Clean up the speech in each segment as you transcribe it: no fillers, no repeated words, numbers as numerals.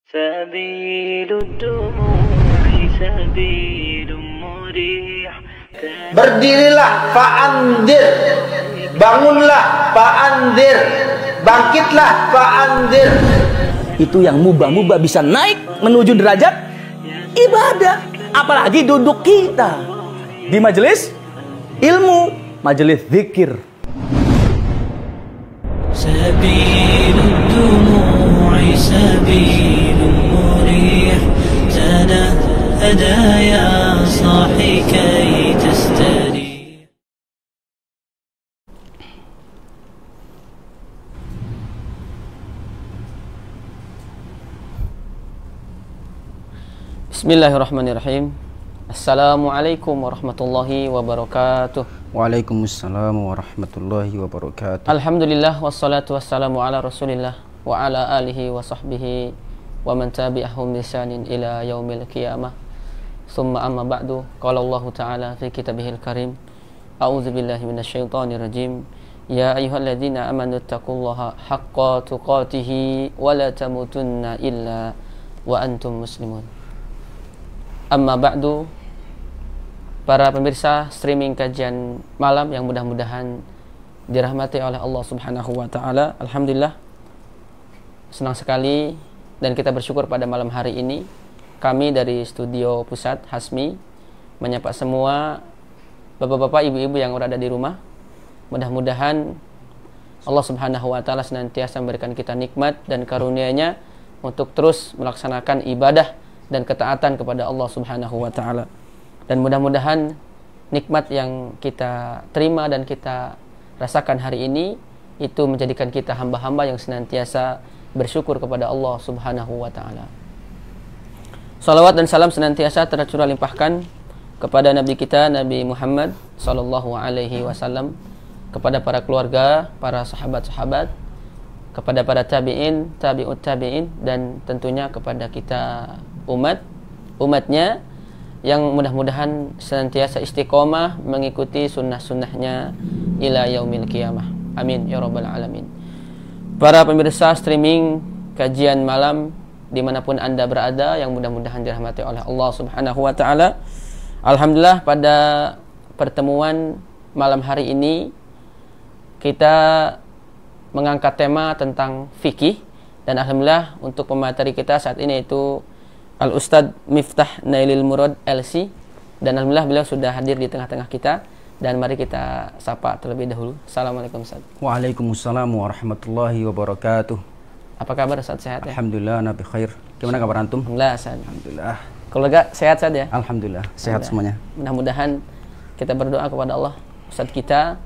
سبيل الدموع سبيل مريح. Berdirilah fa'andir, bangunlah fa'andir, bangkitlah fa'andir. Itu yang mubah-mubah bisa naik menuju derajat ibadah. Apalagi duduk kita di majelis ilmu, majelis zikir. Sabilud dumu'i sabilun murih, tanahada ya sahi kay tastari. Bismillahirrahmanirrahim. Assalamualaikum warahmatullahi wabarakatuh. Waalaikumsalam warahmatullahi wabarakatuh. Alhamdulillah wassalatu wassalamu ala Rasulillah wa ala alihi wa sahbihi wa man tabi'ahum bisanin ila yaumil qiyamah. Thumma amma ba'du. Qala Allah Ta'ala fi kitabihil karim. A'udzu billahi minasyaitonir rajim. Ya ayyuhalladzina amanu taqullaha haqqa tuqatih wa la tamutunna illa wa antum muslimun. Amma ba'du. Para pemirsa streaming kajian malam yang mudah-mudahan dirahmati oleh Allah Subhanahu wa taala. Alhamdulillah senang sekali dan kita bersyukur pada malam hari ini kami dari studio pusat Hasmi menyapa semua bapak-bapak, ibu-ibu yang berada di rumah. Mudah-mudahan Allah Subhanahu wa taala senantiasa memberikan kita nikmat dan karunia-Nya untuk terus melaksanakan ibadah dan ketaatan kepada Allah Subhanahu wa taala. Dan mudah-mudahan nikmat yang kita terima dan kita rasakan hari ini itu menjadikan kita hamba-hamba yang senantiasa bersyukur kepada Allah Subhanahu wa taala. Salawat dan salam senantiasa tercurah limpahkan kepada Nabi kita Nabi Muhammad sallallahu alaihi wasallam, kepada para keluarga, para sahabat-sahabat, kepada para tabi'in, tabi'ut tabi'in, dan tentunya kepada kita umatnya yang mudah-mudahan senantiasa istiqomah mengikuti sunnah-sunnahnya ila yaumil qiyamah. Amin ya rabbal alamin. Para pemirsa streaming kajian malam dimanapun anda berada yang mudah-mudahan dirahmati oleh Allah Subhanahu wa ta'ala. Alhamdulillah pada pertemuan malam hari ini kita mengangkat tema tentang fikih, dan alhamdulillah untuk pemateri kita saat ini itu Al-Ustadz Miftah Nailil Murad LC, dan alhamdulillah beliau sudah hadir di tengah-tengah kita, dan mari kita sapa terlebih dahulu. Assalamualaikum Ustadz. Waalaikumsalam warahmatullahi wabarakatuh. Apa kabar Ustadz, sehat ya? Alhamdulillah nabi khair. Gimana kabar antum? Alhamdulillah sehat. Alhamdulillah. Keluarga sehat saja ya? Alhamdulillah sehat semuanya. Mudah-mudahan kita berdoa kepada Allah, Ustadz kita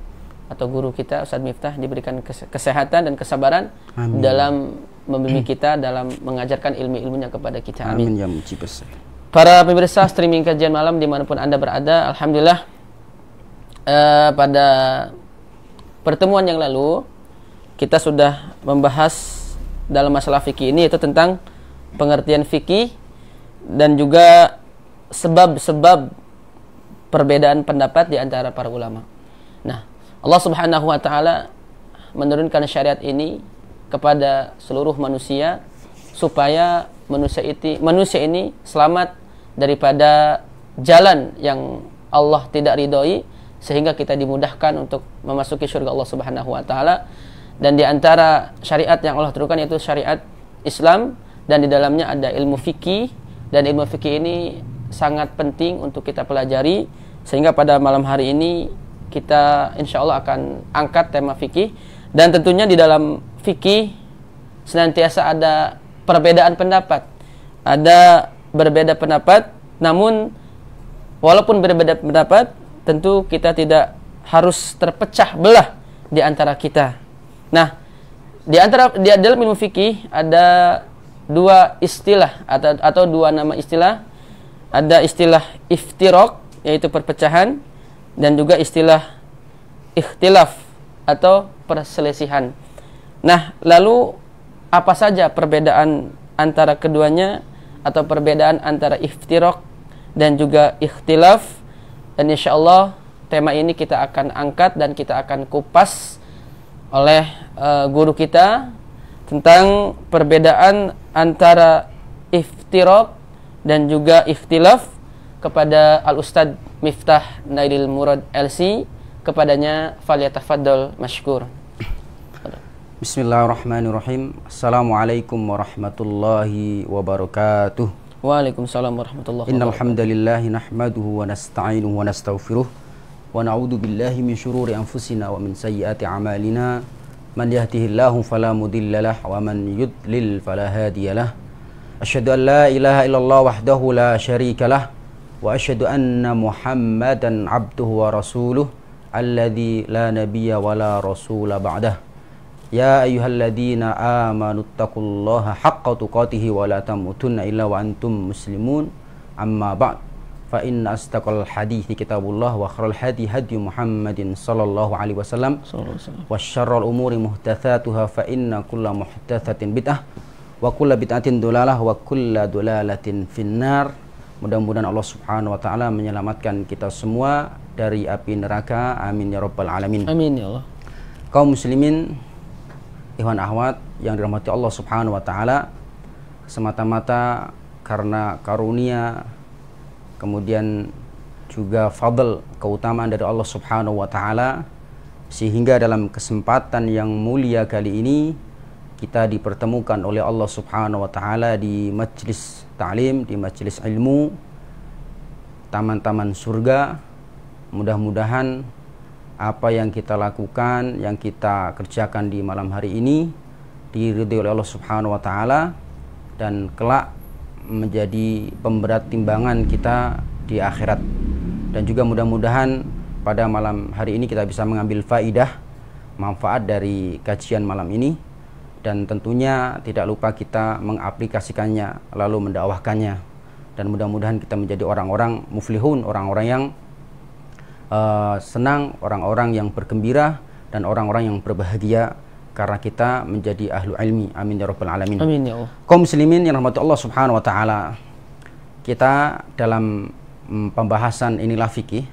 atau guru kita Ustadz Miftah diberikan kesehatan dan kesabaran. Amin. Dalam membimbing kita, dalam mengajarkan ilmu-ilmunya kepada kita. Amin. Amin ya mujibas. Para pemirsa streaming kajian malam dimanapun anda berada, alhamdulillah pada pertemuan yang lalu kita sudah membahas dalam masalah fikih ini, yaitu tentang pengertian fikih dan juga sebab-sebab perbedaan pendapat di antara para ulama. Nah, Allah Subhanahu wa taala menurunkan syariat ini kepada seluruh manusia supaya manusia ini selamat daripada jalan yang Allah tidak ridhoi, sehingga kita dimudahkan untuk memasuki surga Allah Subhanahu wa taala. Dan di antara syariat yang Allah turunkan yaitu syariat Islam, dan di dalamnya ada ilmu fikih, dan ilmu fikih ini sangat penting untuk kita pelajari, sehingga pada malam hari ini kita insya Allah akan angkat tema fikih. Dan tentunya di dalam fikih senantiasa ada perbedaan pendapat. Ada berbeda pendapat, namun walaupun berbeda pendapat, tentu kita tidak harus terpecah belah di antara kita. Nah, di dalam ilmu fikih ada dua istilah atau dua nama istilah. Ada istilah iftiraq, yaitu perpecahan, dan juga istilah ikhtilaf atau perselisihan. Nah, lalu apa saja perbedaan antara keduanya atau perbedaan antara iftiraq dan juga ikhtilaf? Dan insyaallah tema ini kita akan angkat dan kita akan kupas oleh guru kita tentang perbedaan antara iftiraq dan juga iftilaf kepada Al-Ustadz Miftah Nailil Murad LC. Kepadanya falyatafaddal mashkur. Bismillahirrahmanirrahim. Assalamualaikum warahmatullahi wabarakatuh. Waalaikumsalam warahmatullahi wabarakatuh. Innal hamdalillah nahmaduhu wa nasta'inuhu wa nastaghfiruh wa na'udzu billahi min shururi anfusina wa min sayyiati a'malina. Man yahdihillahu fala mudhillalah wa man yudlil fala hadiyalah. Asyhadu an la ilaha illallah wahdahu la syarikalah wa asyhadu anna Muhammadan abduhu wa rasuluh alladzi la nabiyya wa la rasula ba'dah. Ya ayyuhalladzina amanu taqullaha haqqa tuqatih wa la tamutunna illa wa antum muslimun. Amma ba'd. Fa inna astaqal hadithi kitabullah wa khairal hadi hadi Muhammadin sallallahu alaihi wasallam wa syarrul umuri muhdatsatuha fa inna kulla muhdatsatin bid'ah wa kulla bid'atin dolalah wa kulla dolalatin finnar. Mudah-mudahan Allah Subhanahu wa taala menyelamatkan kita semua dari api neraka. Amin ya rabbal alamin. Amin ya Allah. Kaum muslimin, ikhwan akhwat yang dirahmati Allah Subhanahu wa taala, semata-mata karena karunia kemudian juga fadl, keutamaan dari Allah Subhanahu wa taala, sehingga dalam kesempatan yang mulia kali ini kita dipertemukan oleh Allah Subhanahu wa taala di majlis ta'lim, di majlis ilmu, taman-taman surga. Mudah-mudahan apa yang kita lakukan, yang kita kerjakan di malam hari ini diridhai oleh Allah Subhanahu wa taala dan kelak menjadi pemberat timbangan kita di akhirat. Dan juga mudah-mudahan pada malam hari ini kita bisa mengambil faidah, manfaat dari kajian malam ini, dan tentunya tidak lupa kita mengaplikasikannya lalu mendakwahkannya. Dan mudah-mudahan kita menjadi orang-orang muflihun, orang-orang yang senang, orang-orang yang bergembira, dan orang-orang yang berbahagia karena kita menjadi ahlu ilmi. Amin ya rabbal alamin. Amin ya Allah. Kaum muslimin yang rahmati Allah Subhanahu wa taala, kita dalam pembahasan inilah fikih,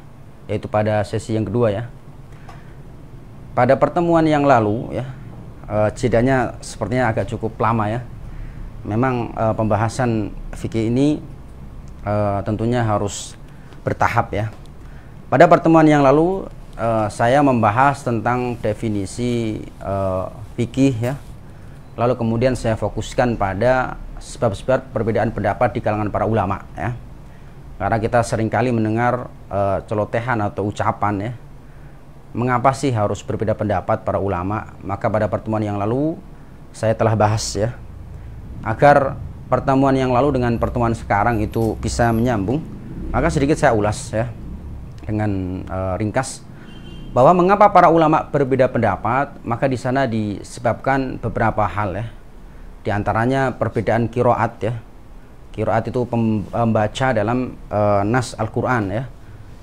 yaitu pada sesi yang kedua ya. Pada pertemuan yang lalu ya, jedanya sepertinya agak cukup lama ya. Memang pembahasan fikih ini tentunya harus bertahap ya. Pada pertemuan yang lalu saya membahas tentang definisi fikih ya. Lalu kemudian saya fokuskan pada sebab-sebab perbedaan pendapat di kalangan para ulama ya. Karena kita seringkali mendengar celotehan atau ucapan ya, mengapa sih harus berbeda pendapat para ulama? Maka pada pertemuan yang lalu saya telah bahas ya, agar pertemuan yang lalu dengan pertemuan sekarang itu bisa menyambung, maka sedikit saya ulas ya dengan ringkas bahwa mengapa para ulama berbeda pendapat. Maka di sana disebabkan beberapa hal ya. Di antaranya perbedaan qiraat ya. Qiraat itu pembaca dalam nas Al-Qur'an ya.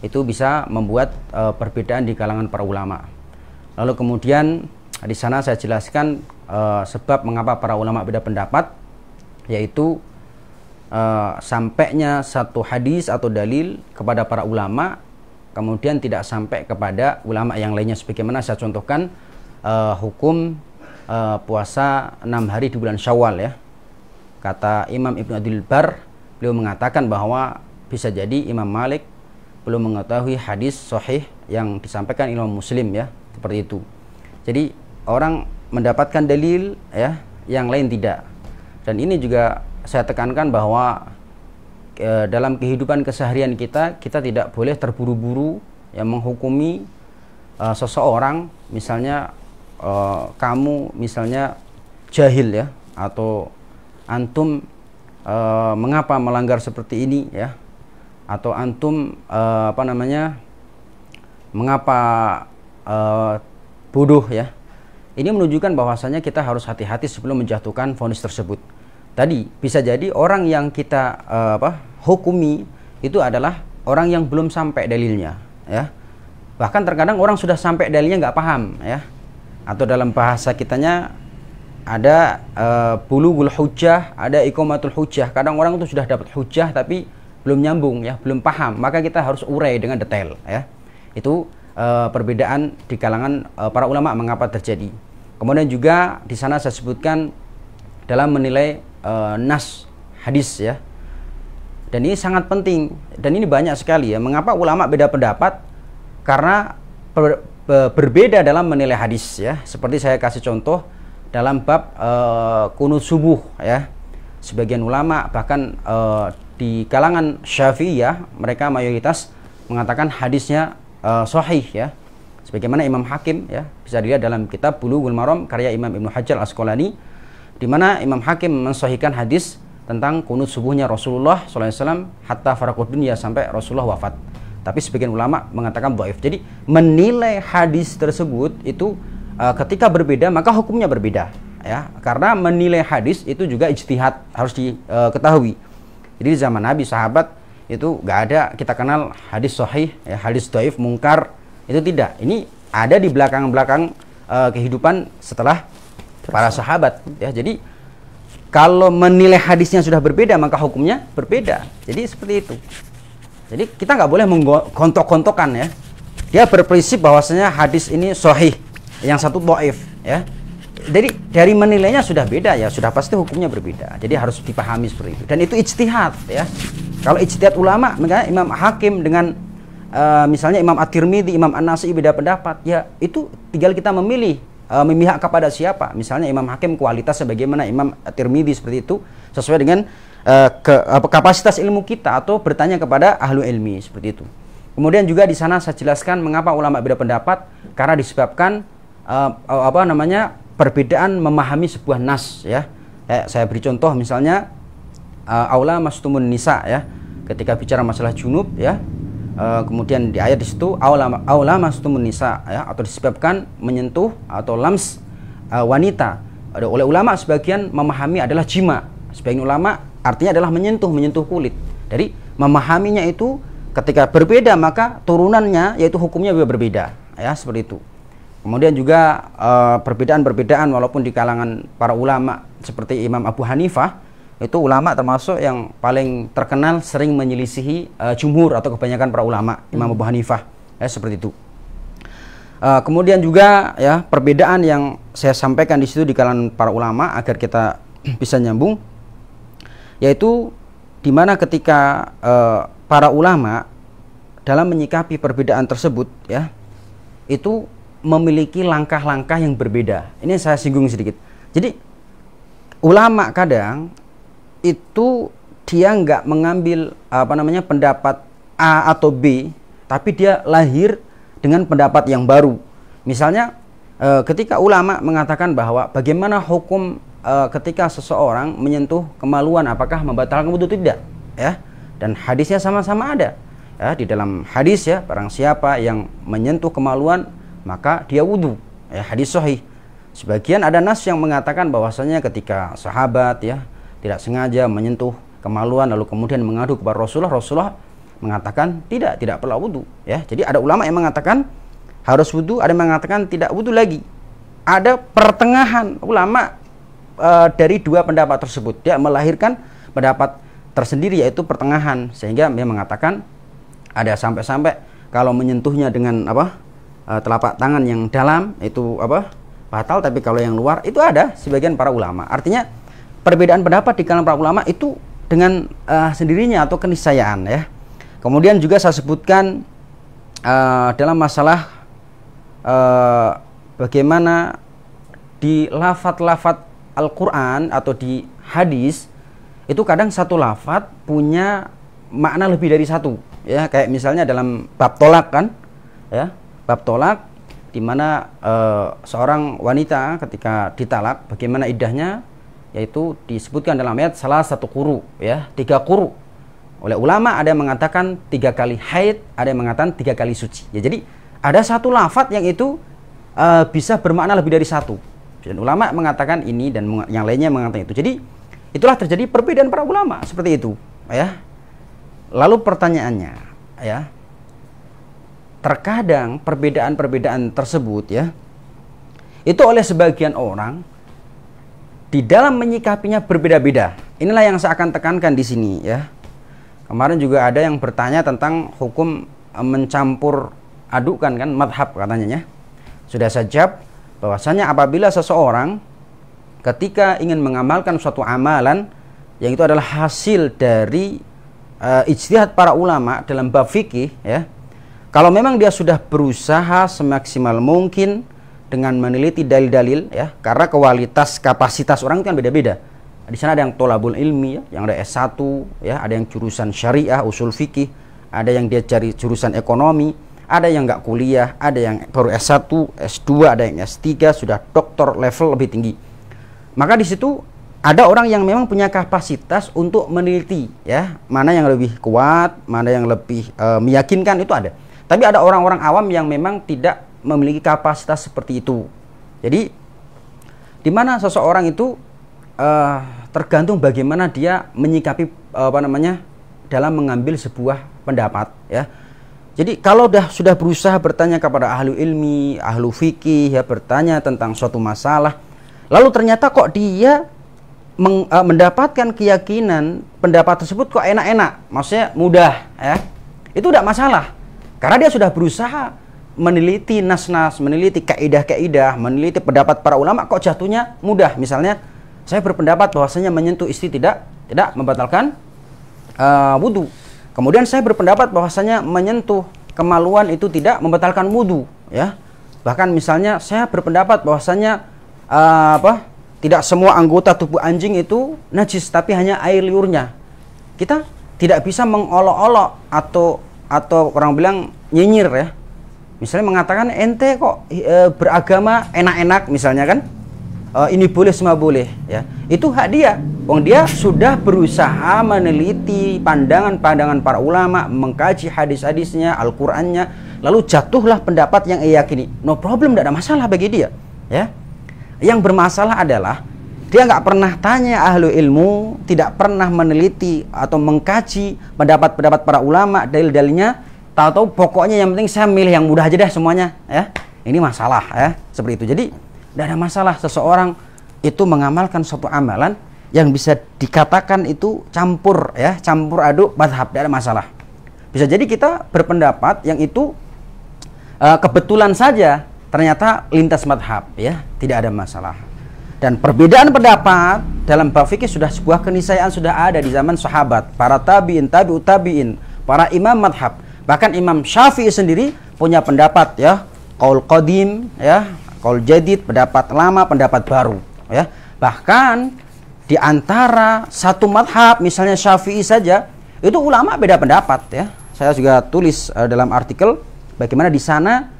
Itu bisa membuat perbedaan di kalangan para ulama. Lalu kemudian di sana saya jelaskan sebab mengapa para ulama beda pendapat, yaitu sampainya satu hadis atau dalil kepada para ulama kemudian tidak sampai kepada ulama yang lainnya. Sebagaimana saya contohkan hukum puasa 6 hari di bulan Syawal ya. Kata Imam Ibnu Abdul Bar, beliau mengatakan bahwa bisa jadi Imam Malik belum mengetahui hadis sahih yang disampaikan Imam Muslim ya, seperti itu. Jadi orang mendapatkan dalil ya, yang lain tidak. Dan ini juga saya tekankan bahwa dalam kehidupan keseharian kita tidak boleh terburu-buru yang menghukumi seseorang. Misalnya kamu misalnya jahil ya, atau antum mengapa melanggar seperti ini ya, atau antum mengapa bodoh ya. Ini menunjukkan bahwasanya kita harus hati-hati sebelum menjatuhkan vonis tersebut. Tadi bisa jadi orang yang kita hukumi itu adalah orang yang belum sampai dalilnya ya. Bahkan terkadang orang sudah sampai dalilnya nggak paham ya. Atau dalam bahasa kitanya ada bulughul hujjah, ada iqamatul hujjah. Kadang orang itu sudah dapat hujjah tapi belum nyambung ya, belum paham. Maka kita harus urai dengan detail ya. Itu perbedaan di kalangan para ulama mengapa terjadi. Kemudian juga di sana saya sebutkan dalam menilai nas hadis ya. Dan ini sangat penting, dan ini banyak sekali ya. Mengapa ulama beda pendapat? Karena berbeda dalam menilai hadis ya. Seperti saya kasih contoh dalam bab kunut subuh ya. Sebagian ulama bahkan di kalangan Syafi'iyah mereka mayoritas mengatakan hadisnya sahih ya. Sebagaimana Imam Hakim ya, bisa dilihat dalam kitab Bulughul Maram karya Imam Ibnu Hajar Al-Asqalani, di mana Imam Hakim mensahihkan hadis tentang kunut subuhnya Rasulullah SAW hatta faraqud dunya, sampai Rasulullah wafat. Tapi sebagian ulama mengatakan dhaif. Jadi menilai hadis tersebut itu ketika berbeda maka hukumnya berbeda ya. Karena menilai hadis itu juga ijtihad, harus diketahui. Jadi di zaman Nabi sahabat itu nggak ada kita kenal hadis sahih ya, hadis dhaif, mungkar, itu tidak. Ini ada di belakang-belakang kehidupan setelah para sahabat ya. Jadi kalau menilai hadisnya sudah berbeda maka hukumnya berbeda. Jadi seperti itu. Jadi kita nggak boleh menggontok-gontokan ya. Dia berprinsip bahwasanya hadis ini sahih, yang satu dhaif ya. Jadi dari menilainya sudah beda ya, sudah pasti hukumnya berbeda. Jadi harus dipahami seperti itu. Dan itu ijtihad ya. Kalau ijtihad ulama, misalnya Imam Hakim dengan misalnya Imam At-Tirmidzi, Imam An-Nasa'i beda pendapat, ya itu tinggal kita memilih memihak kepada siapa. Misalnya Imam Hakim kualitas sebagaimana Imam At-Tirmidzi seperti itu, sesuai dengan kapasitas ilmu kita, atau bertanya kepada ahlu ilmi seperti itu. Kemudian juga di sana saya jelaskan mengapa ulama beda pendapat, karena disebabkan perbedaan memahami sebuah nas ya. Saya beri contoh misalnya aula mastumun nisa ya, ketika bicara masalah junub ya. Kemudian di ayat di situ aula mastumun nisa ya, atau disebabkan menyentuh atau lams wanita. Oleh ulama sebagian memahami adalah jima, sebagian ulama artinya adalah menyentuh kulit. Jadi memahaminya itu ketika berbeda maka turunannya yaitu hukumnya juga berbeda ya, seperti itu. Kemudian juga perbedaan-perbedaan walaupun di kalangan para ulama seperti Imam Abu Hanifah, itu ulama termasuk yang paling terkenal sering menyelisihi jumhur atau kebanyakan para ulama, Imam Abu Hanifah ya, seperti itu. Kemudian juga ya perbedaan yang saya sampaikan di situ di kalangan para ulama agar kita bisa nyambung, yaitu dimana ketika para ulama dalam menyikapi perbedaan tersebut ya, itu memiliki langkah-langkah yang berbeda. Ini saya singgung sedikit. Jadi ulama kadang itu dia nggak mengambil pendapat A atau B, tapi dia lahir dengan pendapat yang baru. Misalnya ketika ulama mengatakan bahwa bagaimana hukum ketika seseorang menyentuh kemaluan, apakah membatalkan wudu tidak ya, dan hadisnya sama-sama ada ya, di dalam hadis ya, barang siapa yang menyentuh kemaluan maka dia wudu ya, hadis sahih. Sebagian ada nas yang mengatakan bahwasanya ketika sahabat ya tidak sengaja menyentuh kemaluan lalu kemudian mengadu kepada Rasulullah mengatakan tidak perlu wudu ya. Jadi ada ulama yang mengatakan harus wudu, ada yang mengatakan tidak wudu lagi. Ada pertengahan ulama dari dua pendapat tersebut, dia melahirkan pendapat tersendiri yaitu pertengahan, sehingga dia mengatakan ada sampai-sampai kalau menyentuhnya dengan telapak tangan yang dalam itu batal, tapi kalau yang luar itu ada sebagian para ulama. Artinya perbedaan pendapat di kalangan para ulama itu dengan sendirinya atau keniscayaan ya. Kemudian juga saya sebutkan dalam masalah bagaimana di lafadz-lafadz Al-Quran atau di hadis itu kadang satu lafadz punya makna lebih dari satu ya. Kayak misalnya dalam bab tolak kan ya, bab tolak di mana seorang wanita ketika ditalak bagaimana iddahnya, yaitu disebutkan dalam ayat salah satu quru ya, 3 quru. Oleh ulama ada yang mengatakan 3 kali haid, ada yang mengatakan 3 kali suci ya. Jadi ada satu lafadz yang itu bisa bermakna lebih dari satu, dan ulama mengatakan ini dan yang lainnya mengatakan itu. Jadi itulah terjadi perbedaan para ulama seperti itu ya. Lalu pertanyaannya ya, terkadang perbedaan-perbedaan tersebut ya, itu oleh sebagian orang di dalam menyikapinya berbeda-beda. Inilah yang saya akan tekankan di sini ya. Kemarin juga ada yang bertanya tentang hukum mencampur adukan kan madhab katanya ya. Sudah saya jawab bahwasanya apabila seseorang ketika ingin mengamalkan suatu amalan yang itu adalah hasil dari ijtihad para ulama dalam bab fikih, ya. Kalau memang dia sudah berusaha semaksimal mungkin dengan meneliti dalil-dalil, ya, karena kualitas kapasitas orang itu kan beda-beda. Di sana ada yang tolabul ilmi, ya, yang ada S1, ya, ada yang jurusan syariah, usul fikih, ada yang dia cari jurusan ekonomi, ada yang nggak kuliah, ada yang baru S1, S2, ada yang S3, sudah doktor level lebih tinggi. Maka di situ ada orang yang memang punya kapasitas untuk meneliti, ya, mana yang lebih kuat, mana yang lebih meyakinkan, itu ada. Tapi ada orang-orang awam yang memang tidak memiliki kapasitas seperti itu. Jadi di mana seseorang itu tergantung bagaimana dia menyikapi dalam mengambil sebuah pendapat, ya. Jadi kalau sudah berusaha bertanya kepada ahli ilmi, ahli fikih, ya, bertanya tentang suatu masalah, lalu ternyata kok dia mendapatkan keyakinan pendapat tersebut kok enak-enak, maksudnya mudah, ya, itu tidak masalah, karena dia sudah berusaha meneliti nas-nas, meneliti kaidah-kaidah, meneliti pendapat para ulama, kok jatuhnya mudah. Misalnya saya berpendapat bahwasanya menyentuh istri tidak membatalkan wudu. Kemudian saya berpendapat bahwasanya menyentuh kemaluan itu tidak membatalkan wudu, ya. Bahkan misalnya saya berpendapat bahwasanya tidak semua anggota tubuh anjing itu najis, tapi hanya air liurnya. Kita tidak bisa mengolok-olok atau orang bilang nyinyir, ya. Misalnya mengatakan ente kok beragama enak-enak misalnya kan, ini boleh semua boleh, ya. Itu hak dia. Wong dia sudah berusaha meneliti pandangan-pandangan para ulama, mengkaji hadis-hadisnya, Al-Qur'annya, lalu jatuhlah pendapat yang ia yakini. No problem, tidak ada masalah bagi dia, ya. Yang bermasalah adalah dia nggak pernah tanya ahlu ilmu, tidak pernah meneliti atau mengkaji pendapat-pendapat para ulama, dalil-dalilnya, tahu-tahu pokoknya yang penting saya milih yang mudah aja deh semuanya, ya. Ini masalah, ya, seperti itu. Jadi tidak ada masalah seseorang itu mengamalkan suatu amalan yang bisa dikatakan itu campur, ya, campur aduk mazhab, tidak ada masalah. Bisa jadi kita berpendapat yang itu kebetulan saja ternyata lintas madhab, ya, tidak ada masalah. Dan perbedaan pendapat dalam bab fikih sudah sebuah keniscayaan, sudah ada di zaman sahabat, para tabi'in, tabi'ut tabi'in, para imam madhab. Bahkan Imam Syafi'i sendiri punya pendapat, ya, qaul qadim, ya, qaul jadid, pendapat lama, pendapat baru, ya. Bahkan di antara satu madhab, misalnya Syafi'i saja, itu ulama beda pendapat, ya. Saya juga tulis dalam artikel bagaimana di sana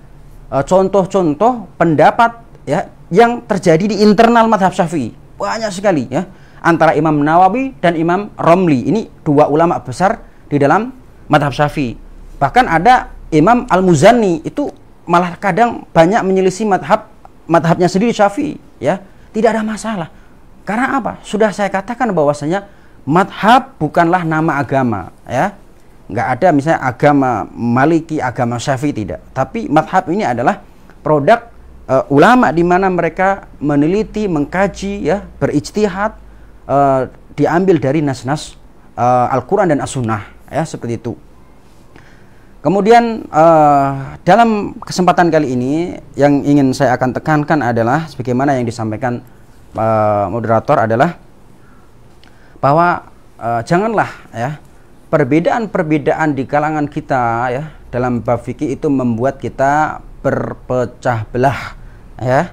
contoh-contoh pendapat, ya, yang terjadi di internal madhab Syafi'i banyak sekali, ya, antara Imam Nawawi dan Imam Romli. Ini dua ulama besar di dalam madhab Syafi'i. Bahkan ada Imam Al-Muzani, itu malah kadang banyak menyelisih madhabnya sendiri Syafi'i, ya. Tidak ada masalah. Karena apa? Sudah saya katakan bahwasanya madhab bukanlah nama agama, ya. Nggak ada misalnya agama Maliki, agama Syafi'i, tidak. Tapi madhab ini adalah produk ulama di mana mereka meneliti, mengkaji, ya, berijtihad, diambil dari nas-nas Al-Quran dan As-Sunnah, ya, seperti itu. Kemudian dalam kesempatan kali ini yang ingin saya akan tekankan adalah sebagaimana yang disampaikan moderator adalah bahwa janganlah, ya, perbedaan-perbedaan di kalangan kita, ya, dalam bab fikih itu membuat kita berpecah belah, ya,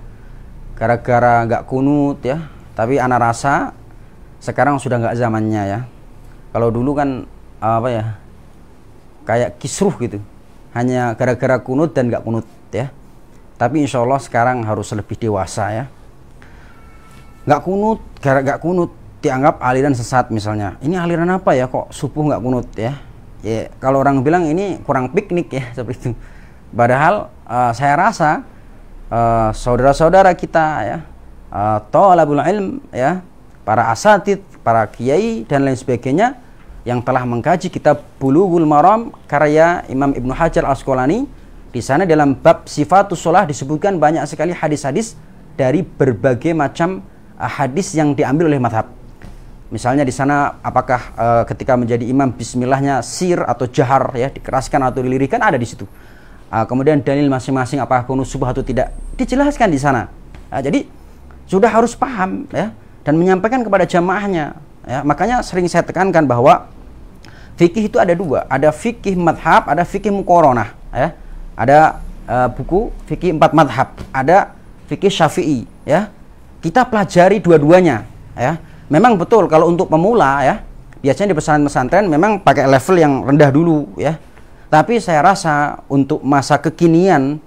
gara-gara nggak kunut, ya. Tapi ana rasa sekarang sudah nggak zamannya, ya. Kalau dulu kan kayak kisruh gitu, hanya gara-gara kunut dan nggak kunut, ya. Tapi insya Allah sekarang harus lebih dewasa, ya. Nggak kunut, gara-gara nggak kunut dianggap aliran sesat misalnya. Ini aliran apa ya, kok subuh nggak kunut, ya? Ya, kalau orang bilang ini kurang piknik, ya, seperti itu. Padahal saya rasa saudara-saudara kita, ya, thalabul ilm, ya, para asatid, para kiai dan lain sebagainya yang telah mengkaji kitab Bulughul Maram karya Imam Ibnu Hajar Al-Asqalani, di sana dalam bab sifatus shalah disebutkan banyak sekali hadis-hadis dari berbagai macam hadis yang diambil oleh mazhab. Misalnya di sana apakah ketika menjadi imam bismillahnya sir atau jahar, ya, dikeraskan atau dilirihkan, ada di situ. Kemudian dalil masing-masing apakah kunut subuh atau tidak dijelaskan di sana. Jadi sudah harus paham, ya, dan menyampaikan kepada jamaahnya ya. Makanya sering saya tekankan bahwa fikih itu ada dua, ada fikih madhab, ada fikih muqaranah, ya. Ada buku fikih 4 madhab, ada fikih syafi'i, ya. Kita pelajari dua-duanya, ya. Memang betul kalau untuk pemula, ya, biasanya di pesantren-pesantren memang pakai level yang rendah dulu, ya. Tapi saya rasa untuk masa kekinian,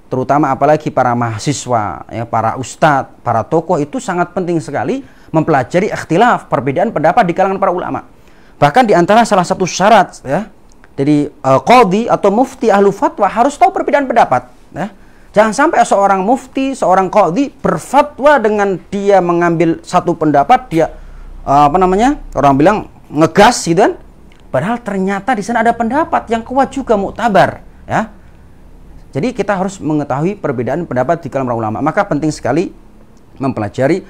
terutama apalagi para mahasiswa, ya, para ustadz, para tokoh, itu sangat penting sekali mempelajari ikhtilaf, perbedaan pendapat di kalangan para ulama. Bahkan di antara salah satu syarat, ya, jadi qadhi atau mufti ahlu fatwa harus tahu perbedaan pendapat, ya. Jangan sampai seorang mufti, seorang qadhi berfatwa dengan dia mengambil satu pendapat, dia orang bilang ngegas gitu kan, padahal ternyata di sana ada pendapat yang kuat juga, muktabar, ya. Jadi kita harus mengetahui perbedaan pendapat di kalangan para ulama. Maka penting sekali mempelajari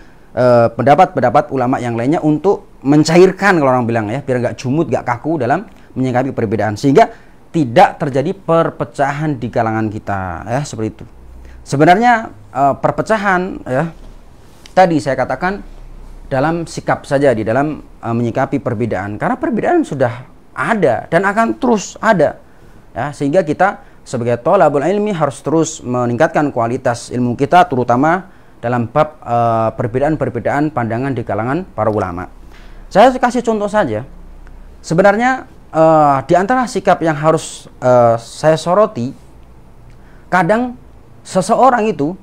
pendapat-pendapat ulama yang lainnya untuk mencairkan, kalau orang bilang, ya, biar nggak jumud, nggak kaku dalam menyikapi perbedaan, sehingga tidak terjadi perpecahan di kalangan kita, ya, seperti itu. Sebenarnya perpecahan, ya, tadi saya katakan dalam sikap saja, di dalam menyikapi perbedaan, karena perbedaan sudah ada dan akan terus ada, ya, sehingga kita sebagai thalabul ilmi harus terus meningkatkan kualitas ilmu kita, terutama dalam bab perbedaan-perbedaan pandangan di kalangan para ulama. Saya kasih contoh saja. Sebenarnya di antara sikap yang harus saya soroti, kadang seseorang itu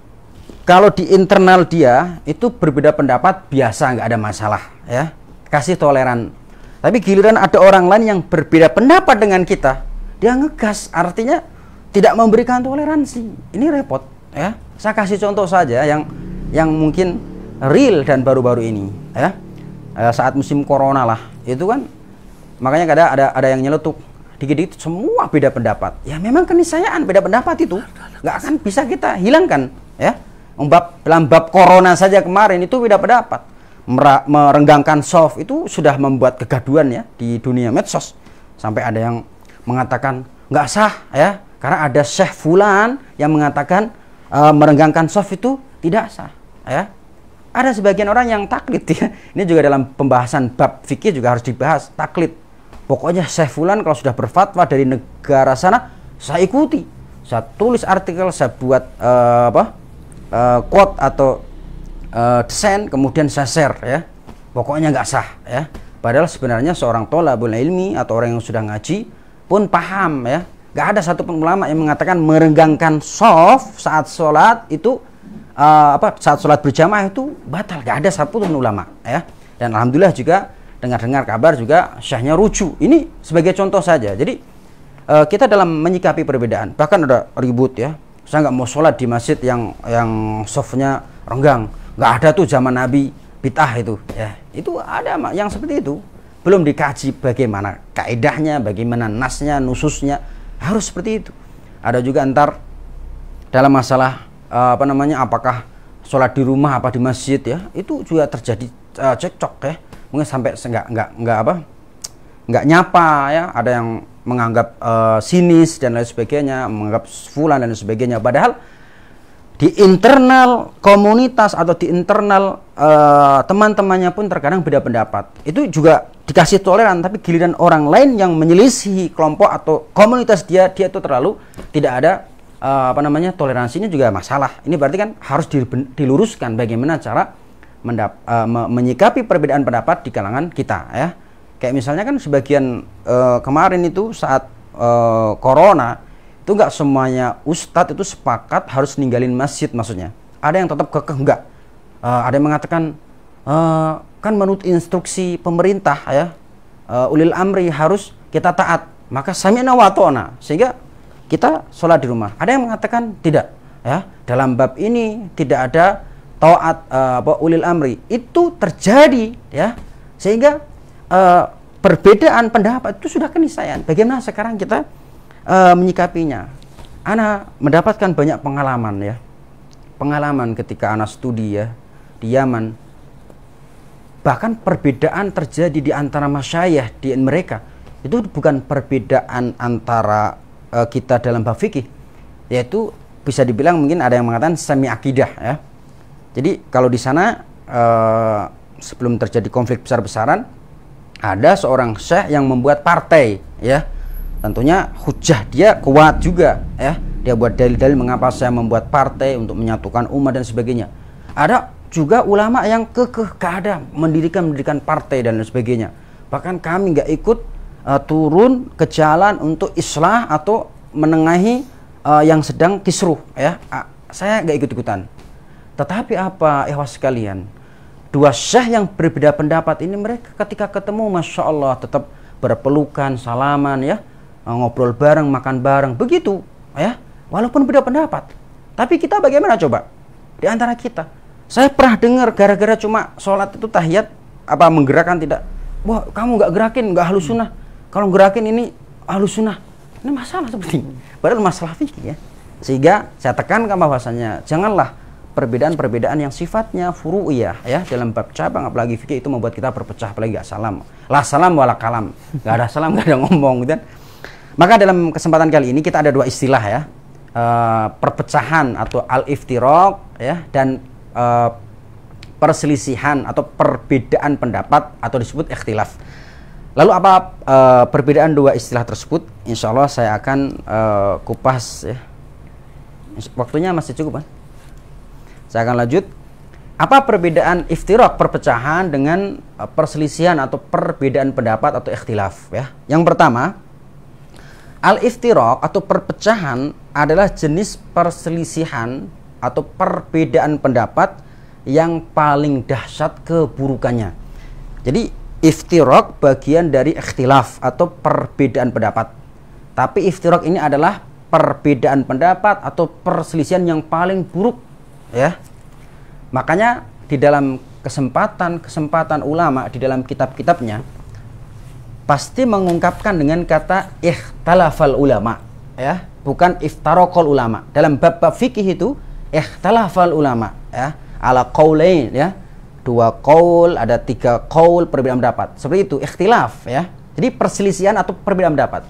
kalau di internal dia itu berbeda pendapat biasa, nggak ada masalah, ya, kasih toleran. Tapi giliran ada orang lain yang berbeda pendapat dengan kita, dia ngegas, artinya tidak memberikan toleransi. Ini repot, ya. Saya kasih contoh saja yang mungkin real dan baru-baru ini, ya. Saat musim corona lah, itu kan makanya ada yang nyeletuk dikit-dikit semua beda pendapat. Ya memang keniscayaan beda pendapat itu nggak akan bisa kita hilangkan, ya. Dalam bab corona saja kemarin itu beda pendapat, merenggangkan soft itu sudah membuat kegaduhan, ya, di dunia medsos, sampai ada yang mengatakan nggak sah, ya, karena ada Syekh Fulan yang mengatakan merenggangkan soft itu tidak sah, ya. Ada sebagian orang yang taklid, ya. Ini juga dalam pembahasan bab fikih juga harus dibahas, taklid. Pokoknya Syekh Fulan kalau sudah berfatwa dari negara sana, saya ikuti. Saya tulis artikel, saya buat quote atau desain, kemudian saya share, ya. Pokoknya nggak sah, ya. Padahal sebenarnya seorang thalabul ilmi atau orang yang sudah ngaji pun paham, ya. Nggak ada satupun ulama yang mengatakan merenggangkan shaf saat sholat itu saat sholat berjamaah itu batal. Nggak ada satupun ulama, ya. Dan alhamdulillah juga dengar-dengar kabar juga syekhnya rujuk. Ini sebagai contoh saja. Jadi kita dalam menyikapi perbedaan, bahkan ada ribut, ya. Saya nggak mau sholat di masjid yang shafnya renggang. Nggak ada tuh zaman Nabi, bid'ah itu, ya. Itu ada yang seperti itu. Belum dikaji bagaimana kaidahnya, bagaimana nasnya, nususnya, harus seperti itu. Ada juga antar dalam masalah apakah sholat di rumah apa di masjid, ya, itu juga terjadi cekcok, ya. Mungkin sampai nggak nyapa, ya. Ada yang menganggap sinis dan lain sebagainya, menganggap fulan dan lain sebagainya. Padahal di internal komunitas atau di internal teman-temannya pun terkadang beda pendapat. Itu juga dikasih toleran, tapi giliran orang lain yang menyelisihi kelompok atau komunitas dia itu terlalu tidak ada toleransinya juga masalah. Ini berarti kan harus diluruskan bagaimana cara menyikapi perbedaan pendapat di kalangan kita, ya. Kayak misalnya kan sebagian kemarin itu saat corona itu nggak semuanya ustadz itu sepakat harus ninggalin masjid, maksudnya. Ada yang tetap kekeh enggak. Ada yang mengatakan kan menurut instruksi pemerintah, ya, ulil amri harus kita taat, maka sami'na wa ata'na, sehingga kita sholat di rumah. Ada yang mengatakan tidak, ya, dalam bab ini tidak ada taat ulil amri. Itu terjadi, ya, sehingga perbedaan pendapat itu sudah keniscayaan. Bagaimana sekarang kita menyikapinya? Ana mendapatkan banyak pengalaman, ya, pengalaman ketika ana studi, ya, di Yaman. Bahkan perbedaan terjadi di antara masyayikh di mereka itu bukan perbedaan antara kita dalam bab fikih, yaitu bisa dibilang mungkin ada yang mengatakan semi akidah, ya. Jadi kalau di sana sebelum terjadi konflik besar-besaran, ada seorang syekh yang membuat partai, ya. Tentunya hujah dia kuat juga, ya. Dia buat dalil-dalil mengapa saya membuat partai untuk menyatukan umat dan sebagainya. Ada juga ulama yang kekeh gak ada mendirikan partai dan sebagainya. Bahkan kami nggak ikut turun ke jalan untuk islah atau menengahi yang sedang kisruh, ya. Saya nggak ikut-ikutan. Tetapi apa, ikhwas sekalian, dua syekh yang berbeda pendapat ini, mereka ketika ketemu, masya Allah, tetap berpelukan, salaman, ya, ngobrol bareng, makan bareng, begitu, ya. Walaupun beda pendapat. Tapi kita bagaimana coba? Di antara kita, saya pernah dengar gara-gara cuma sholat itu tahiyat, apa menggerakkan tidak? Wah, kamu nggak gerakin, nggak halus sunnah. Kalau gerakin ini halus sunnah. Ini masalah seperti ini. Padahal masalah fikih, ya. Sehingga saya tekankan bahwasanya janganlah perbedaan-perbedaan yang sifatnya furu'iyah, ya, dalam bab cabang apalagi fikih itu membuat kita berpecah, apalagi gak salam. La salam wala kalam. Gak ada salam, gak ada ngomong, gitu kan. Maka dalam kesempatan kali ini kita ada dua istilah, ya. Perpecahan atau al-iftiraq, ya, dan perselisihan atau perbedaan pendapat atau disebut ikhtilaf. Lalu apa perbedaan dua istilah tersebut? Insya Allah saya akan kupas, ya. Waktunya masih cukup, kan? Saya akan lanjut. Apa perbedaan iftiraq, perpecahan, dengan perselisihan atau perbedaan pendapat atau ikhtilaf, ya? Yang pertama, al-iftiraq atau perpecahan adalah jenis perselisihan atau perbedaan pendapat yang paling dahsyat keburukannya. Jadi iftiraq bagian dari ikhtilaf atau perbedaan pendapat. Tapi iftiraq ini adalah perbedaan pendapat atau perselisihan yang paling buruk, ya. Makanya di dalam kesempatan ulama di dalam kitab-kitabnya pasti mengungkapkan dengan kata ikhtalafal ulama, ya, bukan iftaraqal ulama. Dalam bab-bab fikih itu ikhtalafal ulama, ya, ala qaulain, ya. Dua qaul, ada tiga qaul, perbedaan pendapat. Seperti itu ikhtilaf, ya. Jadi perselisihan atau perbedaan pendapat.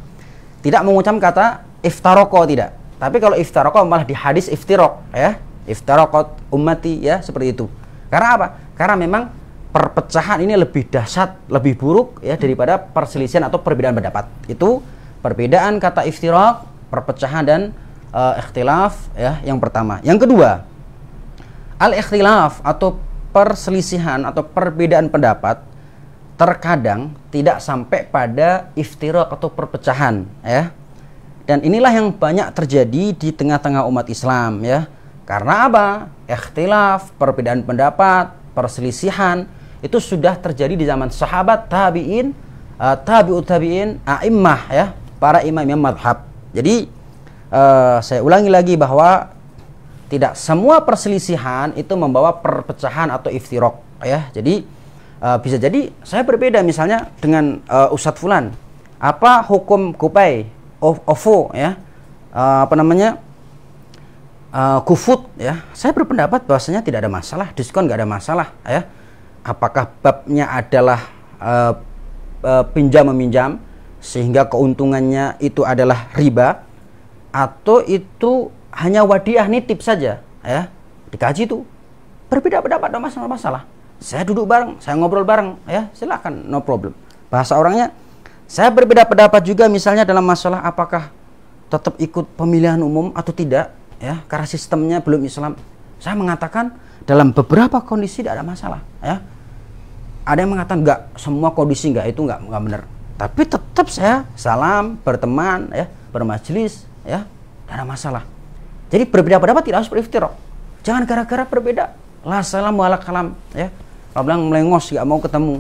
Tidak mengucapkan kata iftaraqa, tidak. Tapi kalau iftaraqa malah di hadis iftiraq, ya. Iftaraqat ummati, ya, seperti itu. Karena apa? Karena memang perpecahan ini lebih dahsyat, lebih buruk, ya, daripada perselisihan atau perbedaan pendapat. Itu perbedaan kata iftiraq, perpecahan dan ikhtilaf, ya, yang pertama. Yang kedua, al-ikhtilaf atau perselisihan atau perbedaan pendapat terkadang tidak sampai pada iftiraq atau perpecahan, ya. Dan inilah yang banyak terjadi di tengah-tengah umat Islam, ya. Karena apa? Ikhtilaf, perbedaan pendapat, perselisihan itu sudah terjadi di zaman sahabat, tabi'in, tabi'ut tabi'in, a'immah, ya, para imam madhab. Jadi saya ulangi lagi bahwa tidak semua perselisihan itu membawa perpecahan atau iftiraq, ya. Jadi bisa jadi saya berbeda misalnya dengan Ustadz Fulan. Apa hukum kupai, OVO, ya, apa namanya, GoFood, ya. Saya berpendapat bahwasanya tidak ada masalah, diskon nggak ada masalah, ya. Apakah babnya adalah pinjam meminjam sehingga keuntungannya itu adalah riba, atau itu hanya wadiah nitip saja, ya. Dikaji itu berbeda pendapat, ada masalah. Saya duduk bareng, saya ngobrol bareng, ya, silakan, no problem. Bahasa orangnya, saya berbeda pendapat juga misalnya dalam masalah apakah tetap ikut pemilihan umum atau tidak, ya, karena sistemnya belum Islam. Saya mengatakan dalam beberapa kondisi tidak ada masalah, ya. Ada yang mengatakan enggak, semua kondisi enggak, itu enggak benar. Tapi tetap saya salam, berteman, ya, bermajelis, ya, tidak ada masalah. Jadi berbeda pendapat tidak harus beriftiraq. Jangan gara-gara berbeda la salam wala kalam, ya. Kalau bilang melengos, enggak mau ketemu,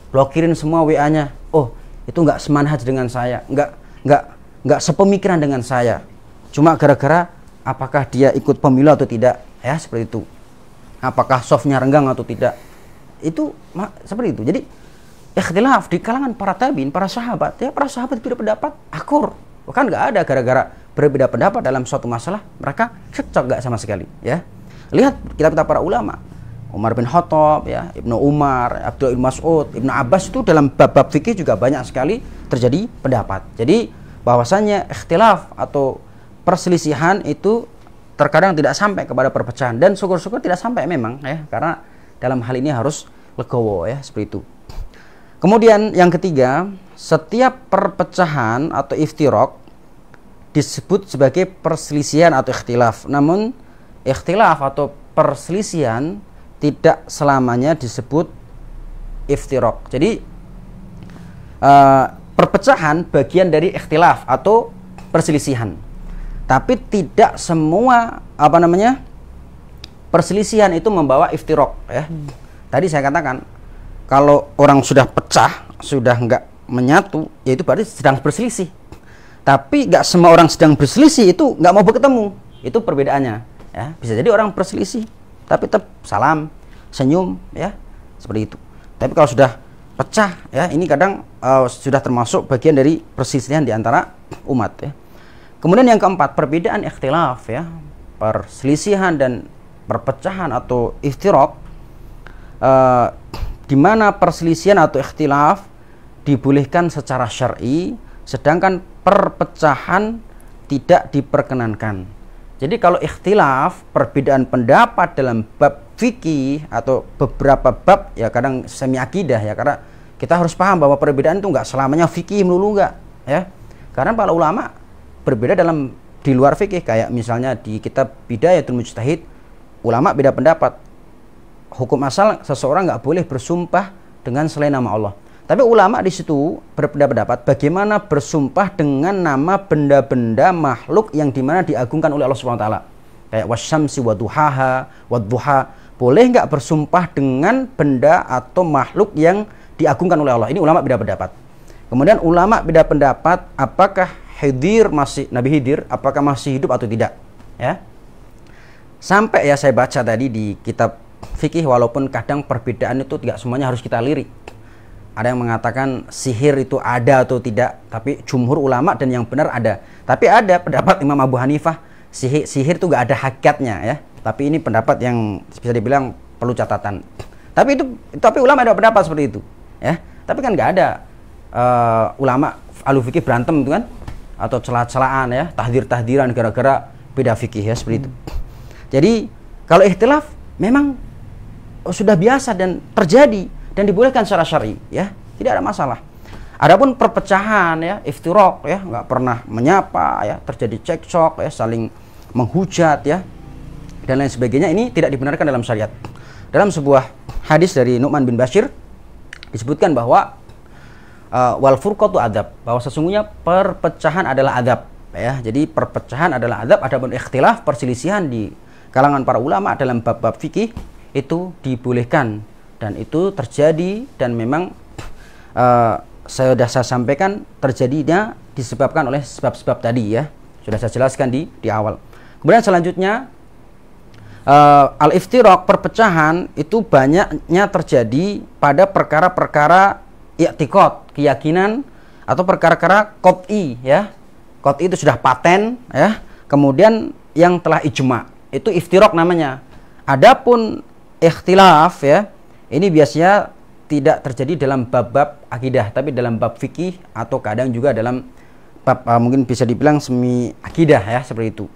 blokirin semua WA-nya. Oh, itu enggak semanhaj dengan saya, enggak sepemikiran dengan saya. Cuma gara-gara apakah dia ikut pemilu atau tidak, ya, seperti itu. Apakah softnya renggang atau tidak, itu seperti itu. Jadi ikhtilaf di kalangan para tabi'in, para sahabat, ya, para sahabat beda pendapat, akur. Bahkan nggak ada gara-gara berbeda pendapat dalam suatu masalah mereka cocok nggak sama sekali, ya. Lihat kitab-kitab para ulama, Umar bin Khattab, ya, Ibnu Umar, Abdullah bin Mas'ud, Ibnu Abbas, itu dalam bab-bab fikih juga banyak sekali terjadi pendapat. Jadi bahwasanya ikhtilaf atau perselisihan itu terkadang tidak sampai kepada perpecahan, dan syukur-syukur tidak sampai memang, ya, karena dalam hal ini harus legowo ya, seperti itu. Kemudian yang ketiga, setiap perpecahan atau iftiraq disebut sebagai perselisihan atau ikhtilaf. Namun ikhtilaf atau perselisihan tidak selamanya disebut iftiraq. Jadi perpecahan bagian dari ikhtilaf atau perselisihan. Tapi tidak semua perselisihan itu membawa iftiraq ya. Tadi saya katakan kalau orang sudah pecah, sudah enggak menyatu, ya itu berarti sedang berselisih. Tapi enggak semua orang sedang berselisih itu enggak mau bertemu. Itu perbedaannya ya. Bisa jadi orang berselisih tapi tetap salam, senyum ya, seperti itu. Tapi kalau sudah pecah ya, ini kadang sudah termasuk bagian dari perselisihan di antara umat ya. Kemudian yang keempat, perbedaan ikhtilaf ya, perselisihan dan perpecahan atau iftiraq, di mana perselisihan atau ikhtilaf dibolehkan secara syar'i, sedangkan perpecahan tidak diperkenankan. Jadi kalau ikhtilaf, perbedaan pendapat dalam bab fikih atau beberapa bab ya, kadang semi akidah ya, karena kita harus paham bahwa perbedaan itu enggak selamanya fikih melulu, enggak ya. Karena para ulama berbeda di luar fikih, kayak misalnya di kitab Bidayatul Mujtahid, ulama beda pendapat. Hukum asal seseorang nggak boleh bersumpah dengan selain nama Allah. Tapi ulama di situ berpendapat bagaimana bersumpah dengan nama benda-benda makhluk yang dimana diagungkan oleh Allah Subhanahu Wa Taala. Kayak wasyamsi waduhaha wadduha. Boleh nggak bersumpah dengan benda atau makhluk yang diagungkan oleh Allah? Ini ulama beda pendapat. Kemudian ulama beda pendapat apakah Nabi Khidir apakah masih hidup atau tidak ya. Sampai ya saya baca tadi di kitab fikih, walaupun kadang perbedaan itu tidak semuanya harus kita lirik. Ada yang mengatakan sihir itu ada atau tidak, tapi jumhur ulama dan yang benar ada. Tapi ada pendapat Imam Abu Hanifah, sihir itu gak ada hakikatnya ya. Tapi ini pendapat yang bisa dibilang perlu catatan. Tapi ulama ada pendapat seperti itu ya. Tapi kan gak ada ulama ahlu fikih berantem itu kan, atau celah-celahan ya, tahdir-tahdiran gara-gara beda fikih ya, seperti itu. Jadi kalau ikhtilaf memang sudah biasa dan terjadi dan dibolehkan secara syar'i ya, tidak ada masalah. Adapun perpecahan ya, iftiraq ya, nggak pernah menyapa ya, terjadi cekcok ya, saling menghujat ya, dan lain sebagainya, ini tidak dibenarkan dalam syariat. Dalam sebuah hadis dari Nu'man bin Bashir disebutkan bahwa wal furqatu adab, bahwa sesungguhnya perpecahan adalah adab ya. Jadi perpecahan adalah adab. Adapun ikhtilaf, perselisihan di kalangan para ulama dalam bab-bab fikih itu dibolehkan dan itu terjadi, dan memang saya sampaikan terjadinya disebabkan oleh sebab-sebab tadi ya, sudah saya jelaskan di awal. Kemudian selanjutnya al-iftiraq, perpecahan itu banyaknya terjadi pada perkara-perkara i'tiqad, keyakinan, atau perkara-perkara qat'i ya. Qat'i itu sudah paten ya. Kemudian yang telah ijma, itu iftiraq namanya. Adapun ikhtilaf ya, ini biasanya tidak terjadi dalam bab-bab akidah, tapi dalam bab fikih atau kadang juga dalam bab mungkin bisa dibilang semi akidah ya, seperti itu.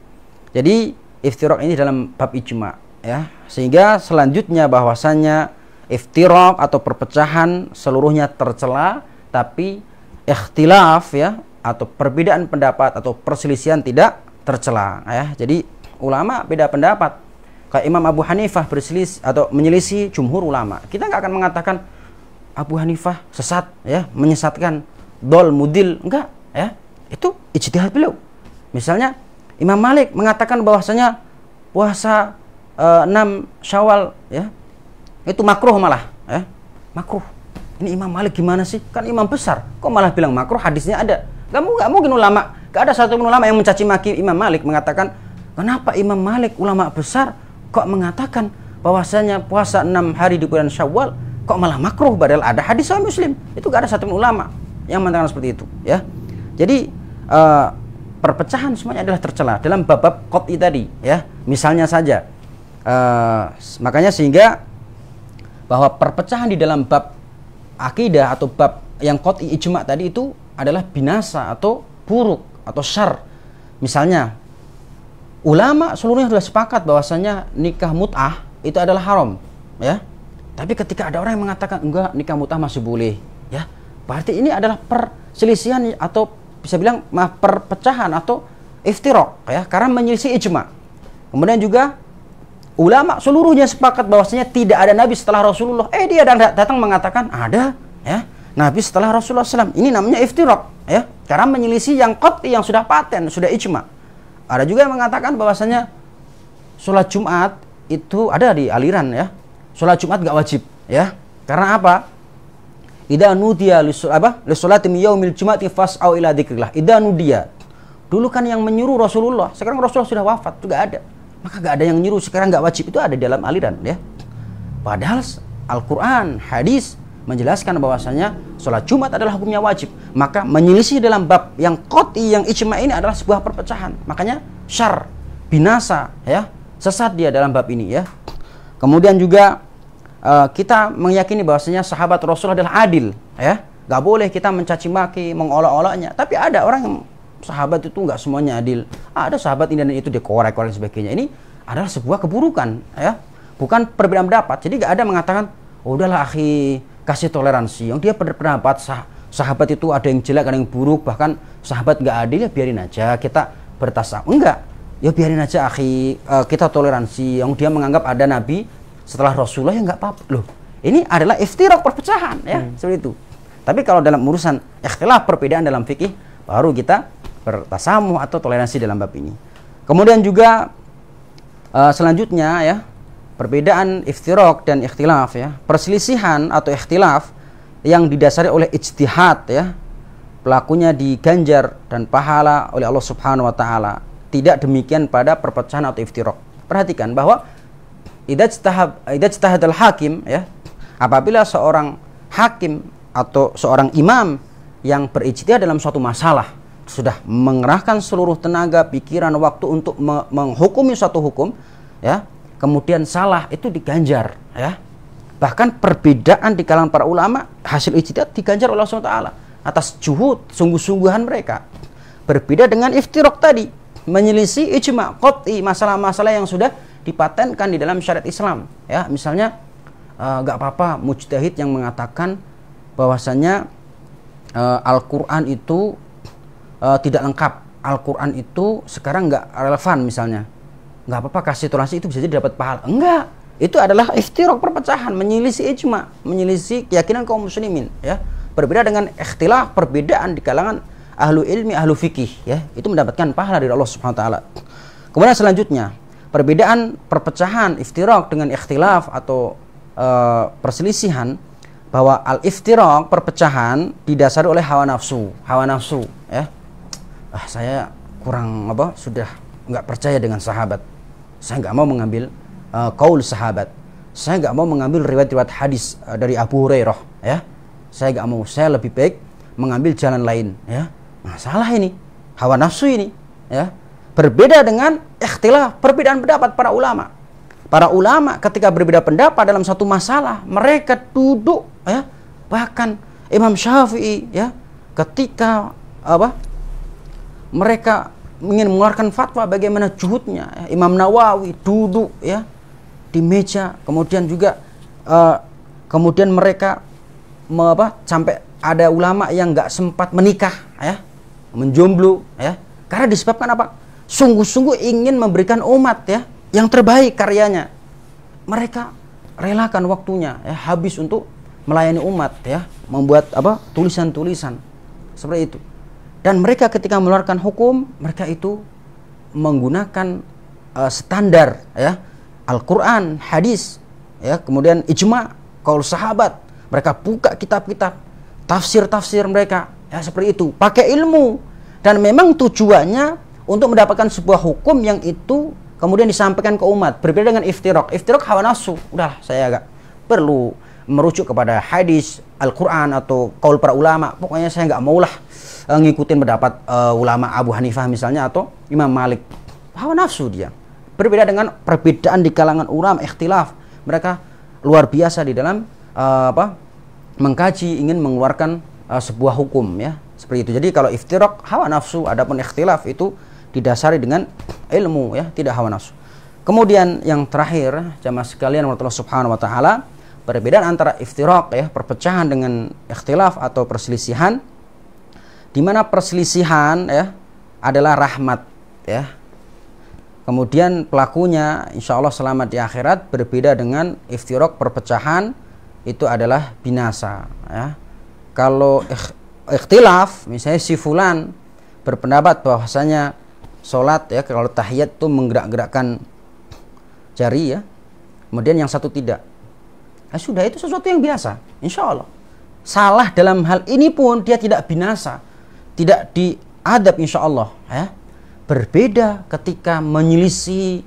Jadi iftiraq ini dalam bab ijma ya. Sehingga selanjutnya bahwasannya iftiraq atau perpecahan seluruhnya tercela, tapi ikhtilaf ya atau perbedaan pendapat atau perselisihan tidak tercela ya. Jadi ulama beda pendapat. Kayak Imam Abu Hanifah berselisih atau menyelisih jumhur ulama, kita nggak akan mengatakan Abu Hanifah sesat ya, menyesatkan, dol, mudil, enggak ya. Itu ijtihad beliau. Misalnya Imam Malik mengatakan bahwasanya puasa 6 Syawal ya, itu makruh malah ya, makruh. Ini Imam Malik gimana sih, kan imam besar kok malah bilang makruh, hadisnya ada. Gak mungkin ulama, gak ada satu ulama yang mencaci maki Imam Malik mengatakan kenapa Imam Malik ulama besar kok mengatakan bahwasanya puasa 6 hari di bulan Syawal kok malah makruh, padahal ada hadis Sahih Muslim. Itu gak ada satu ulama yang mengatakan seperti itu ya. Jadi perpecahan semuanya adalah tercela dalam bab-bab qat'i tadi ya. Misalnya saja makanya sehingga bahwa perpecahan di dalam bab akidah atau bab yang qat'i ijma tadi itu adalah binasa atau buruk atau syar. Misalnya ulama seluruhnya sudah sepakat bahwasanya nikah mut'ah itu adalah haram ya. Tapi ketika ada orang yang mengatakan enggak, nikah mut'ah masih boleh, ya, berarti ini adalah perselisihan atau bisa bilang perpecahan atau iftiraq, ya, karena menyelisih ijma. Kemudian juga ulama seluruhnya sepakat bahwasanya tidak ada nabi setelah Rasulullah. Dia datang mengatakan ada, ya, nabi setelah Rasulullah SAW. Ini namanya iftiraq, ya, karena menyelisih yang qat'i, yang sudah paten, sudah ijma. Ada juga yang mengatakan bahwasanya sholat Jumat itu ada di aliran, ya. Sholat Jumat gak wajib, ya. Karena apa? Idza nudiya li sholati min yaumil jum'ati fas'au ila dzikrillah. Idza nudiya. Dulu kan yang menyuruh Rasulullah, sekarang Rasulullah sudah wafat, juga ada. Maka gak ada yang menyuruh, sekarang gak wajib, itu ada dalam aliran, ya. Padahal Al-Qur'an, hadis menjelaskan bahwasanya sholat Jumat adalah hukumnya wajib. Maka menyelisih dalam bab yang qat'i, yang ijma ini adalah sebuah perpecahan. Makanya syarr, binasa, ya, sesat dia dalam bab ini, ya. Kemudian juga kita meyakini bahwasanya sahabat Rasul adalah adil, ya. Gak boleh kita mencaci maki, mengolok-oloknya. Tapi ada orang yang sahabat itu nggak semuanya adil. Ada sahabat ini dan itu dikorek-korek sebagainya. Ini adalah sebuah keburukan, ya. Bukan perbedaan pendapat. Jadi gak ada mengatakan, oh, udahlah akhi, kasih toleransi. Yang dia berpendapat sahabat itu ada yang jelek, ada yang buruk, bahkan sahabat nggak adil, ya biarin aja, kita bertasawuf. Enggak. Ya biarin aja akhi, kita toleransi. Yang dia menganggap ada nabi setelah Rasulullah, ya nggak apa-apa. Loh, ini adalah iftiraq, perpecahan, ya, seperti itu. Tapi kalau dalam urusan ikhtilaf, perbedaan dalam fikih, baru kita bertasamuh atau toleransi dalam bab ini. Kemudian juga selanjutnya, ya, perbedaan iftiraq dan ikhtilaf, ya, perselisihan atau ikhtilaf yang didasari oleh ijtihad, ya, pelakunya diganjar dan pahala oleh Allah Subhanahu wa taala. Tidak demikian pada perpecahan atau iftiraq. Perhatikan bahwa idza ijtahadal hakim, ya, apabila seorang hakim atau seorang imam yang berijtihad dalam suatu masalah, sudah mengerahkan seluruh tenaga, pikiran, waktu untuk menghukumi suatu hukum, ya, kemudian salah, itu diganjar, ya. Bahkan perbedaan di kalangan para ulama, hasil ijtihad diganjar oleh Allah SWT atas juhud, sungguh-sungguhan mereka. Berbeda dengan iftiraq tadi, menyelisih ijma, qat'i, masalah-masalah yang sudah dipatenkan di dalam syariat Islam, ya. Misalnya gak apa-apa mujtahid yang mengatakan bahwasanya Al-Quran itu tidak lengkap, Al-Quran itu sekarang nggak relevan, misalnya nggak apa-apa, kasih toleransi, itu bisa jadi dapat pahala. Enggak, itu adalah iftiraq, perpecahan, menyelisih ijma, menyelisih keyakinan kaum muslimin, ya. Berbeda dengan ikhtilaf, perbedaan di kalangan ahlu ilmi, ahlu fikih, ya, itu mendapatkan pahala dari Allah Subhanahu wa taala. Kemudian selanjutnya, perbedaan perpecahan iftiraq dengan ikhtilaf atau perselisihan, bahwa al-iftiraq, perpecahan, didasari oleh hawa nafsu, ya. Saya kurang sudah nggak percaya dengan sahabat, saya nggak mau mengambil qaul sahabat, saya nggak mau mengambil riwayat-riwayat hadis dari Abu Hurairah, ya. Saya nggak mau, saya lebih baik mengambil jalan lain, ya. Masalah ini, hawa nafsu ini, ya. Berbeda dengan ikhtilaf, perbedaan pendapat para ulama. Para ulama ketika berbeda pendapat dalam satu masalah, mereka duduk, ya. Bahkan Imam Syafi'i, ya, ketika mereka ingin mengeluarkan fatwa, bagaimana juhudnya, ya. Imam Nawawi duduk, ya, di meja, kemudian juga kemudian mereka sampai ada ulama yang nggak sempat menikah, ya, menjomblo, ya, karena disebabkan apa? Sungguh-sungguh ingin memberikan umat, ya, yang terbaik karyanya. Mereka relakan waktunya, ya, habis untuk melayani umat, ya, membuat tulisan-tulisan seperti itu. Dan mereka ketika mengeluarkan hukum, mereka itu menggunakan standar, ya, Al-Quran, hadis, ya, kemudian ijma, qaul sahabat. Mereka buka kitab-kitab, tafsir-tafsir mereka, ya, seperti itu, pakai ilmu. Dan memang tujuannya untuk mendapatkan sebuah hukum yang itu kemudian disampaikan ke umat. Berbeda dengan iftiraq. Iftiraq hawa nafsu. Udah, saya agak perlu merujuk kepada hadis, Al-Quran atau qaul para ulama. Pokoknya saya nggak maulah ngikutin pendapat ulama Abu Hanifah misalnya atau Imam Malik. Hawa nafsu dia. Berbeda dengan perbedaan di kalangan ulama, ikhtilaf. Mereka luar biasa di dalam mengkaji, ingin mengeluarkan sebuah hukum, ya, seperti itu. Jadi kalau iftiraq hawa nafsu, adapun ikhtilaf itu didasari dengan ilmu, ya, tidak hawa nafsu. Kemudian yang terakhir, jamaah sekalian Allah Subhanahu wa taala, perbedaan antara iftiraq ya, perpecahan dengan ikhtilaf atau perselisihan, di mana perselisihan ya adalah rahmat ya. Kemudian pelakunya insya Allah selamat di akhirat, berbeda dengan iftiraq, perpecahan, itu adalah binasa ya. Kalau ikhtilaf, misalnya si fulan berpendapat bahwasanya sholat ya, kalau tahiyat itu menggerak-gerakkan jari ya, kemudian yang satu tidak, sudah itu sesuatu yang biasa, insya Allah. Salah dalam hal ini pun dia tidak binasa, tidak diadab insya Allah ya. Berbeda ketika menyelisih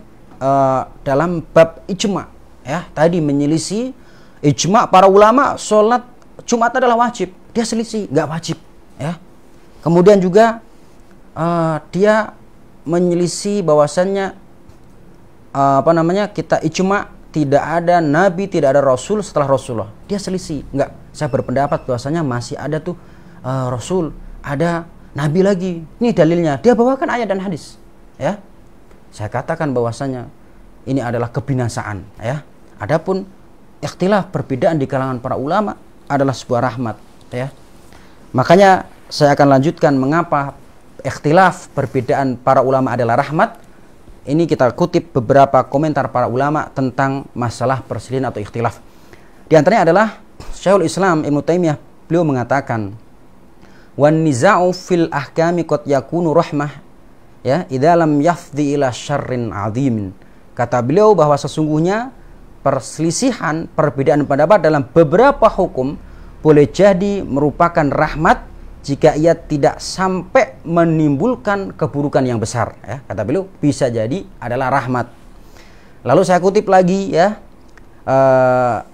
dalam bab ijma ya, tadi menyelisih ijma para ulama sholat Jumat adalah wajib, dia selisih nggak wajib ya. Kemudian juga dia menyelisih bahwasannya kita ijma tidak ada nabi, tidak ada rasul setelah Rasulullah, dia selisih, nggak, saya berpendapat bahwasanya masih ada tuh rasul, ada nabi lagi, ini dalilnya, dia bawakan ayat dan hadis ya. Saya katakan bahwasanya ini adalah kebinasaan ya. Adapun ikhtilaf, perbedaan di kalangan para ulama adalah sebuah rahmat ya. Makanya saya akan lanjutkan mengapa ikhtilaf, perbedaan para ulama adalah rahmat. Ini kita kutip beberapa komentar para ulama tentang masalah perselisihan atau ikhtilaf. Di antaranya adalah Syekhul Islam Ibnu Taimiyah, beliau mengatakan, wan niza'u fil ahkami qad yakunu rahmah ya idza lam yafdi ila syarrin 'adzimin. Kata beliau bahwa sesungguhnya perselisihan, perbedaan pendapat dalam beberapa hukum boleh jadi merupakan rahmat jika ia tidak sampai menimbulkan keburukan yang besar ya. Kata beliau bisa jadi adalah rahmat. Lalu saya kutip lagi ya,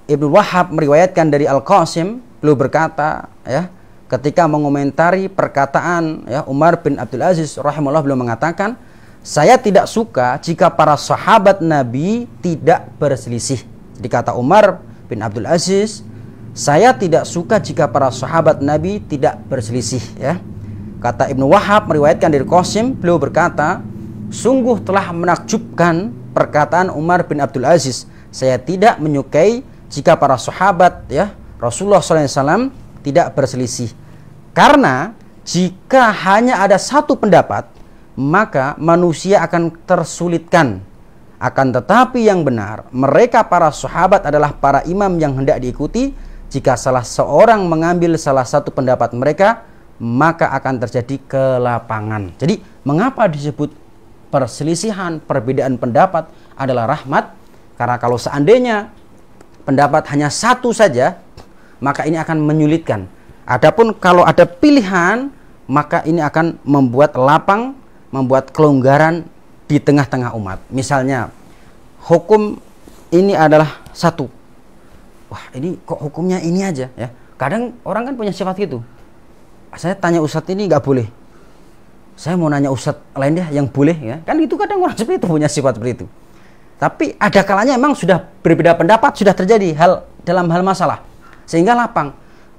Ibnu Wahab meriwayatkan dari Al-Qasim, beliau berkata ya, ketika mengomentari perkataan ya Umar bin Abdul Aziz rahimahullah, beliau mengatakan, saya tidak suka jika para sahabat Nabi tidak berselisih. Jadi kata Umar bin Abdul Aziz, saya tidak suka jika para sahabat Nabi tidak berselisih ya. Kata Ibnu Wahab meriwayatkan dari Qasim, beliau berkata, sungguh telah menakjubkan perkataan Umar bin Abdul Aziz, saya tidak menyukai jika para sahabat ya Rasulullah SAW tidak berselisih. Karena jika hanya ada satu pendapat, maka manusia akan tersulitkan. Akan tetapi yang benar, mereka para sahabat adalah para imam yang hendak diikuti. Jika salah seorang mengambil salah satu pendapat mereka, maka akan terjadi kelapangan. Jadi mengapa disebut perselisihan, perbedaan pendapat adalah rahmat? Karena kalau seandainya pendapat hanya satu saja, maka ini akan menyulitkan. Adapun kalau ada pilihan, maka ini akan membuat lapang, membuat kelonggaran di tengah-tengah umat. Misalnya, hukum ini adalah satu. Wah, ini kok hukumnya ini aja ya. Kadang orang kan punya sifat gitu. Saya tanya ustadz ini nggak boleh. Saya mau nanya ustadz lain deh yang boleh ya. Kan itu kadang orang seperti itu, punya sifat seperti itu. Tapi ada kalanya memang sudah berbeda pendapat, sudah terjadi dalam hal masalah. Sehingga lapang.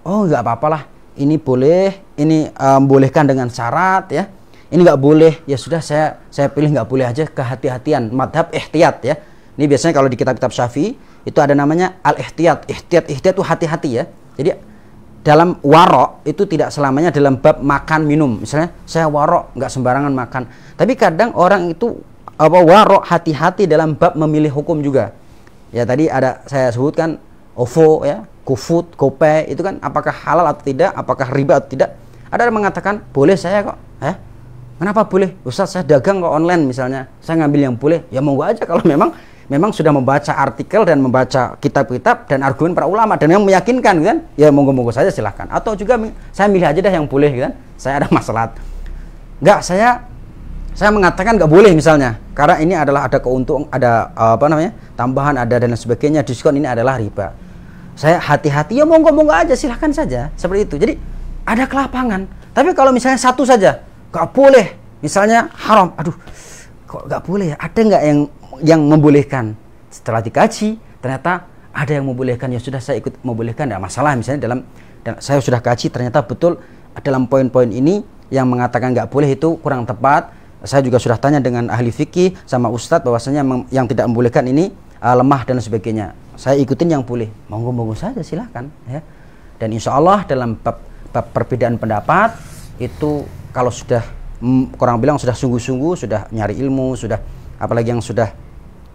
Oh nggak apa-apalah, ini boleh, ini bolehkan dengan syarat ya, ini nggak boleh, ya sudah saya pilih nggak boleh aja, kehati-hatian, madhab ihtiyat ya. Ini biasanya kalau di kitab-kitab Syafi'i itu ada namanya al-ihtiyat. Ihtiyat itu hati-hati ya. Jadi dalam warok itu tidak selamanya dalam bab makan minum. Misalnya saya warok, nggak sembarangan makan. Tapi kadang orang itu warok, hati-hati dalam bab memilih hukum juga. Ya tadi ada saya sebutkan OVO ya, GoFood, GoPay, itu kan apakah halal atau tidak, apakah riba atau tidak. Ada yang mengatakan boleh saya kok ya. Kenapa boleh? Ustaz, saya dagang kok online misalnya, saya ngambil yang boleh. Ya monggo aja kalau memang sudah membaca artikel dan membaca kitab-kitab dan argumen para ulama dan yang meyakinkan kan, ya monggo-monggo saja silahkan. Atau juga saya milih aja dah yang boleh kan, saya ada masalah. Enggak, saya mengatakan nggak boleh misalnya karena ini adalah ada keuntungan, ada tambahan, ada dan sebagainya, diskon, ini adalah riba. Saya hati-hati, ya monggo-monggo aja, silahkan saja, seperti itu. Jadi ada kelapangan. Tapi kalau misalnya satu saja nggak boleh, misalnya haram, aduh kok nggak boleh ya, ada nggak yang membolehkan? Setelah dikaji ternyata ada yang membolehkan, ya sudah saya ikut membolehkan, tidak masalah. Misalnya dan saya sudah kaji ternyata betul dalam poin-poin ini yang mengatakan nggak boleh itu kurang tepat. Saya juga sudah tanya dengan ahli fikih sama ustadz bahwasanya yang tidak membolehkan ini lemah dan sebagainya. saya ikutin yang boleh, monggo-monggo saja silahkan ya. Dan insya Allah dalam bab perbedaan pendapat itu kalau sudah orang bilang sudah sungguh-sungguh, sudah nyari ilmu, sudah apalagi yang sudah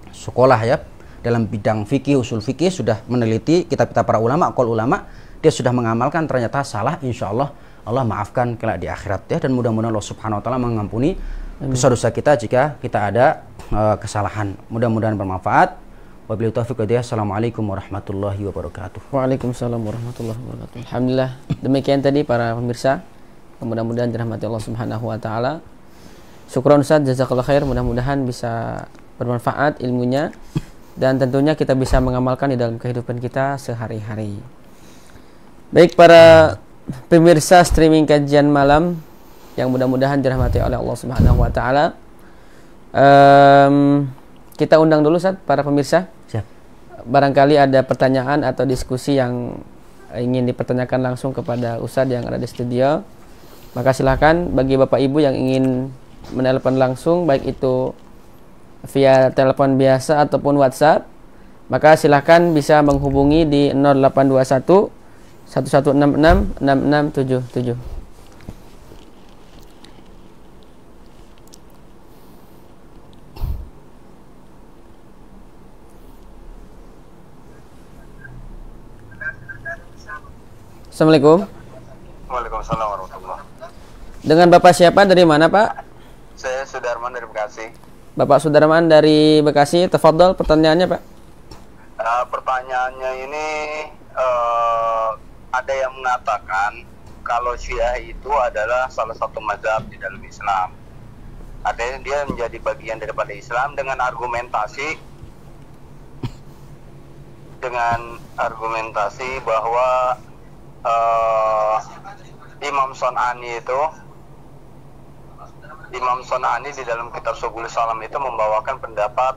sekolah ya dalam bidang fikih, usul fikih, sudah meneliti kitab-kitab para ulama, qaul ulama, dia sudah mengamalkan ternyata salah, insya Allah Allah maafkan kelak di akhirat ya. Dan mudah-mudahan Allah Subhanahu wa taala mengampuni dosa-dosa kita jika kita ada kesalahan. Mudah-mudahan bermanfaat. Wabillahi taufiq wal hidayah. Assalamualaikum warahmatullahi wabarakatuh. Waalaikumsalam warahmatullahi wabarakatuh. Alhamdulillah, demikian tadi para pemirsa. Mudah-mudahan dirahmati Allah Subhanahu wa taala. Syukran Ustaz, jazakallahu khair. Mudah-mudahan bisa bermanfaat ilmunya dan tentunya kita bisa mengamalkan di dalam kehidupan kita sehari-hari. Baik para pemirsa streaming kajian malam yang mudah-mudahan dirahmati oleh Allah Subhanahu wa taala. Kita undang dulu Ustaz para pemirsa. Siap. Barangkali ada pertanyaan atau diskusi yang ingin dipertanyakan langsung kepada Ustaz yang ada di studio. Maka silakan bagi Bapak Ibu yang ingin menelpon langsung, baik itu via telepon biasa ataupun WhatsApp, maka silakan bisa menghubungi di 0821 1166 6677. Assalamualaikum. Waalaikumsalam warahmatullahi. Dengan Bapak siapa, dari mana Pak? Saya Sudarman dari Bekasi. Bapak Sudarman dari Bekasi, tafadhol pertanyaannya Pak. Pertanyaannya ini ada yang mengatakan kalau Syiah itu adalah salah satu mazhab di dalam Islam. Ada yang dia menjadi bagian daripada Islam dengan argumentasi bahwa Imam Son'ani di dalam kitab Subul Salam itu membawakan pendapat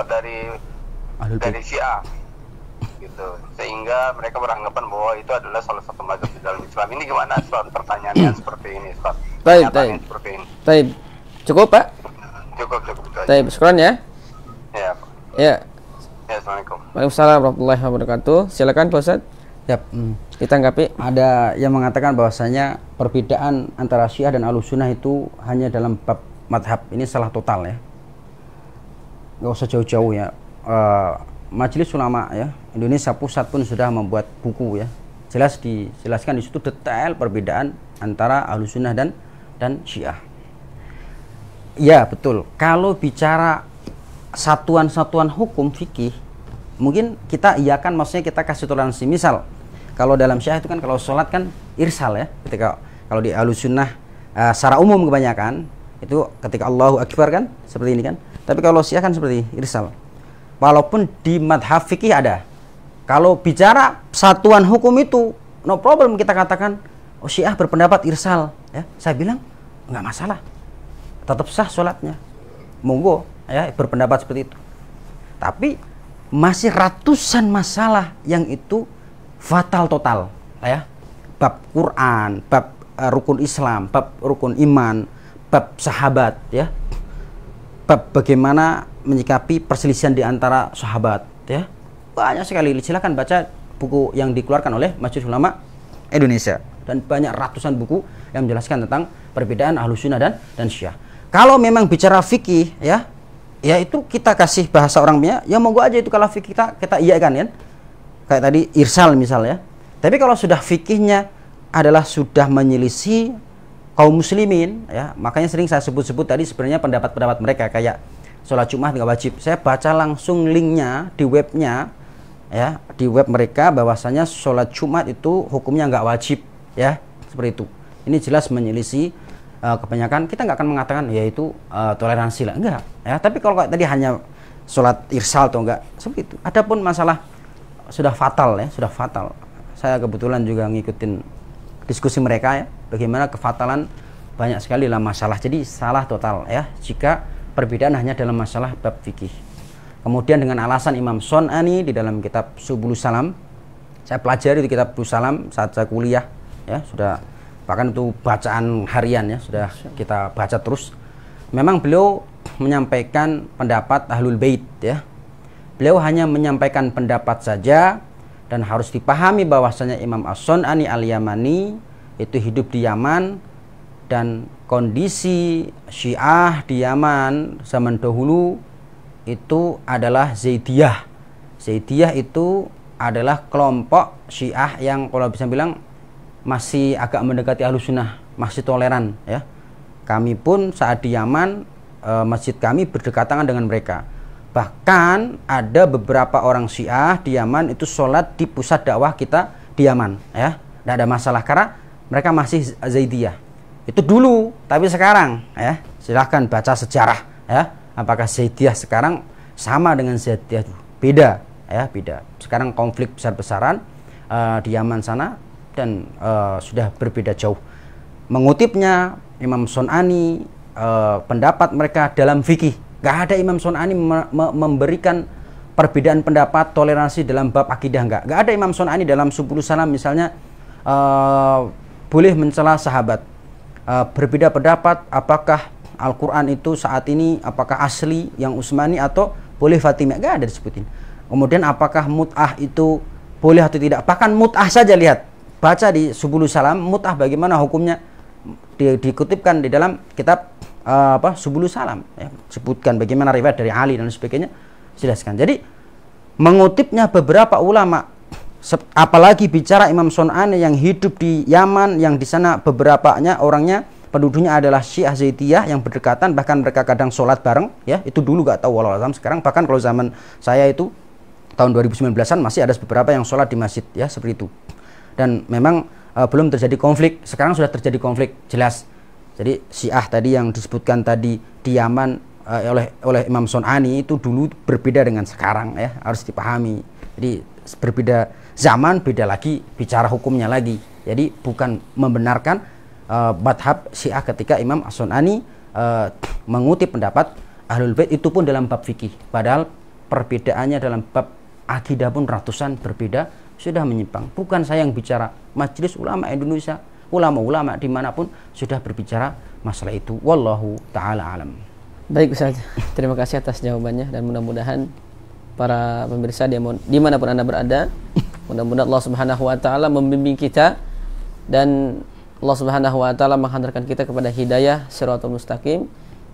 dari Syiah gitu, sehingga mereka beranggapan bahwa itu adalah salah satu mazhab di dalam Islam. Ini gimana Ustaz? Pertanyaannya seperti ini Ustaz. Baik. Seperti ini. Baik. Cukup Pak? Cukup. Baik, syukran ya. Ya. Ya. Ya, Assalamualaikum. Waalaikumsalam warahmatullahi wabarakatuh. Silakan Pak Ustaz. Yap. Kita anggapi. Ada yang mengatakan bahwasanya perbedaan antara Syiah dan Ahlussunnah itu hanya dalam bab madhab. Ini salah total ya. Gak usah jauh-jauh ya. Majelis Ulama ya Indonesia Pusat pun sudah membuat buku ya. Jelas dijelaskan di situ detail perbedaan antara Ahlussunnah dan Syiah. Ya betul. Kalau bicara satuan-satuan hukum fikih, mungkin kita iakan, maksudnya kita kasih toleransi. Misal kalau dalam Syiah itu kan kalau sholat kan irsal ya. Ketika kalau di Ahlussunnah secara umum kebanyakan itu ketika Allahu Akbar kan seperti ini kan. Tapi kalau Syiah kan seperti irsal. Walaupun di madhab fikih ada. Kalau bicara satuan hukum itu no problem, kita katakan oh Syiah berpendapat irsal ya. Saya bilang nggak masalah, tetap sah sholatnya, monggo ya berpendapat seperti itu. Tapi masih ratusan masalah yang itu fatal total ya. Bab Quran, bab rukun Islam, bab rukun iman, bab sahabat ya, bab bagaimana menyikapi perselisihan di antara sahabat ya. Banyak sekali. Silakan baca buku yang dikeluarkan oleh Majelis Ulama Indonesia, dan banyak ratusan buku yang menjelaskan tentang perbedaan Ahlussunnah dan Syiah. Kalau memang bicara fikih ya itu kita kasih bahasa orangnya ya, monggo aja itu. Kalau fikih kita iya kan ya, kayak tadi irsal misal ya. Tapi kalau sudah fikihnya adalah sudah menyelisih kaum muslimin ya, makanya sering saya sebut-sebut tadi sebenarnya pendapat-pendapat mereka kayak sholat Jumat nggak wajib. Saya baca langsung linknya di webnya ya, di web mereka bahwasanya sholat Jumat itu hukumnya nggak wajib ya, seperti itu. Ini jelas menyelisih kebanyakan. Kita nggak akan mengatakan ya itu toleransi lah, enggak ya. Tapi kalau tadi hanya sholat irsal atau enggak seperti itu. Adapun masalah sudah fatal ya, sudah fatal. Saya kebetulan juga ngikutin diskusi mereka ya, bagaimana kefatalan banyak sekali dalam masalah. Jadi salah total ya jika perbedaan hanya dalam masalah bab fikih. Kemudian dengan alasan Imam Son'ani di dalam kitab Subul Salam, saya pelajari di kitab Subul Salam saat saya kuliah ya, sudah bahkan itu bacaan harian ya, sudah kita baca terus. Memang beliau menyampaikan pendapat Ahlul Bait ya. Beliau hanya menyampaikan pendapat saja, dan harus dipahami bahwasanya Imam As-Sun'ani Al-Yamani itu hidup di Yaman, dan kondisi Syiah di Yaman zaman dahulu itu adalah Zaidiyah. Zaidiyah itu adalah kelompok Syiah yang kalau bisa bilang masih agak mendekati Ahlus Sunnah, masih toleran ya. Kami pun saat di Yaman, masjid kami berdekatan dengan mereka. Bahkan ada beberapa orang Syiah di Yaman itu sholat di pusat dakwah kita di Yaman ya. Tidak ada masalah karena mereka masih Zaidiyah. Itu dulu, tapi sekarang ya silahkan baca sejarah ya. Apakah Zaidiyah sekarang sama dengan Zaidiyah dulu? Beda ya, beda. Sekarang konflik besar-besaran di Yaman sana, dan sudah berbeda jauh. Mengutipnya Imam Sun'ani, pendapat mereka dalam fikih, gak ada Imam Sun'ani memberikan perbedaan pendapat, toleransi dalam bab akidah, gak ada Imam Sun'ani dalam Subulus Salam misalnya boleh mencela sahabat, berbeda pendapat apakah Al-Quran itu saat ini apakah asli yang Utsmani atau boleh Fatimiyah, gak ada disebutin. Kemudian apakah mut'ah itu boleh atau tidak, bahkan mut'ah saja lihat, baca di Subulus Salam, mut'ah bagaimana hukumnya dikutipkan di dalam kitab Subulus Salam ya, sebutkan bagaimana riwayat dari Ali dan sebagainya, jelaskan. Jadi mengutipnya beberapa ulama, apalagi bicara Imam Sun'ani yang hidup di Yaman, yang di sana beberapanya orangnya penduduknya adalah Syiah Zaidiyah yang berdekatan, bahkan mereka kadang sholat bareng ya. Itu dulu gak tahu walau alam, sekarang bahkan kalau zaman saya itu tahun 2019-an masih ada beberapa yang sholat di masjid ya, seperti itu. Dan memang belum terjadi konflik, sekarang sudah terjadi konflik jelas. Jadi Syiah tadi yang disebutkan tadi di Yaman oleh Imam Sun'ani itu dulu berbeda dengan sekarang ya, harus dipahami. Jadi berbeda zaman, beda lagi bicara hukumnya lagi. Jadi bukan membenarkan madhab Syiah ketika Imam As-Sun'ani mengutip pendapat Ahlul Bait itu pun dalam bab fikih, padahal perbedaannya dalam bab akidah pun ratusan berbeda, sudah menyimpang. Bukan saya yang bicara, Majelis Ulama Indonesia, ulama-ulama dimanapun sudah berbicara masalah itu. Wallahu ta'ala alam. Baik Ustaz, terima kasih atas jawabannya, dan mudah-mudahan para pemirsa dimanapun Anda berada, mudah-mudahan Allah Subhanahu wa Ta'ala membimbing kita, dan Allah Subhanahu wa Ta'ala menghantarkan kita kepada hidayah Shirathul Mustaqim,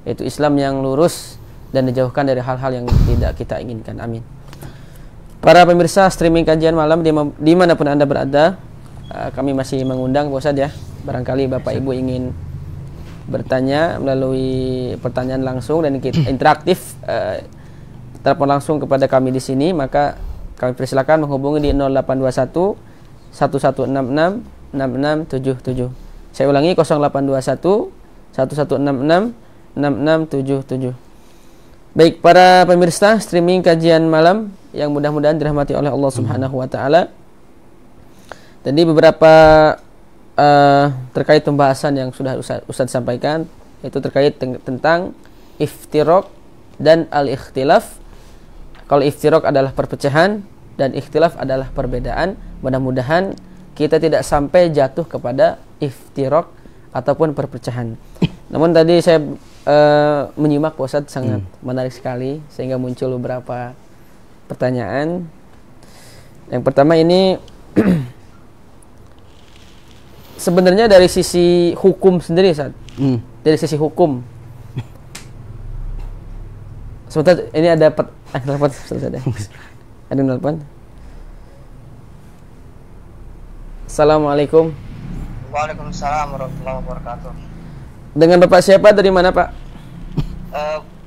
yaitu Islam yang lurus, dan dijauhkan dari hal-hal yang tidak kita inginkan. Amin. Para pemirsa streaming kajian malam dimanapun Anda berada, kami masih mengundang Pak Ustadz ya, barangkali Bapak Ibu ingin bertanya melalui pertanyaan langsung dan interaktif, telepon langsung kepada kami di sini, maka kami persilakan menghubungi di 0821 1166 6677. Saya ulangi, 0821 1166 6677. Baik para pemirsa streaming kajian malam yang mudah-mudahan dirahmati oleh Allah Subhanahu wa Ta'ala. Tadi beberapa terkait pembahasan yang sudah Ustadz sampaikan, itu terkait tentang iftiraq dan al-ikhtilaf. Kalau iftiraq adalah perpecahan dan ikhtilaf adalah perbedaan, mudah-mudahan kita tidak sampai jatuh kepada iftiraq ataupun perpecahan. Namun tadi saya menyimak Pak Ustadz sangat menarik sekali, sehingga muncul beberapa pertanyaan. Yang pertama ini sebenarnya dari sisi hukum sendiri Ustadz, dari sisi hukum. Sebentar, ini ada telepon Ustadz. Ada telepon. Assalamualaikum. Waalaikumsalam warahmatullahi wabarakatuh. Dengan Bapak siapa, dari mana Pak?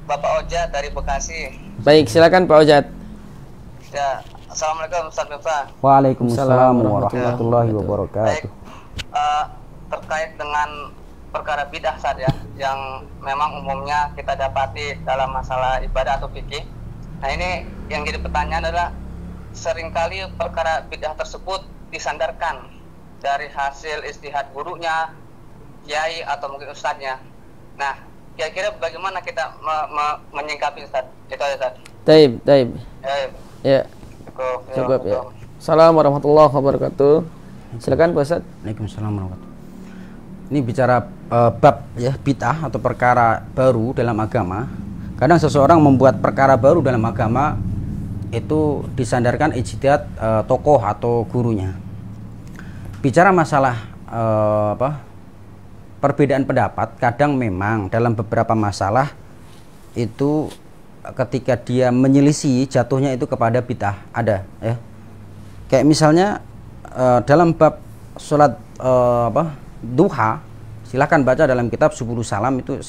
Bapak Ojat dari Bekasi. Baik, silakan Pak Ojat. Ya, assalamualaikum Ustaz Miftah. Waalaikumsalam warahmatullahi wabarakatuh. Terkait dengan perkara bidah Ustaz ya, yang memang umumnya kita dapati dalam masalah ibadah atau fikih. Nah ini yang jadi pertanyaan adalah, seringkali perkara bidah tersebut disandarkan dari hasil istihad gurunya, kiai atau mungkin ustadznya. Nah, kira-kira bagaimana kita menyingkapi Ustaz? Itu aja Ustaz. Taib. Ya. Cukup Ya. Assalamualaikum warahmatullahi wabarakatuh. Silakan Pak Ustaz. Waalaikumsalam warahmatullahi wabarakatuh. Ini bicara bab ya bid'ah atau perkara baru dalam agama. Kadang seseorang membuat perkara baru dalam agama itu disandarkan ijtihad tokoh atau gurunya. Bicara masalah perbedaan pendapat, kadang memang dalam beberapa masalah itu ketika dia menyelisih jatuhnya itu kepada bid'ah, ada ya. Kayak misalnya dalam bab sholat duha, silakan baca dalam kitab Subulus Salam itu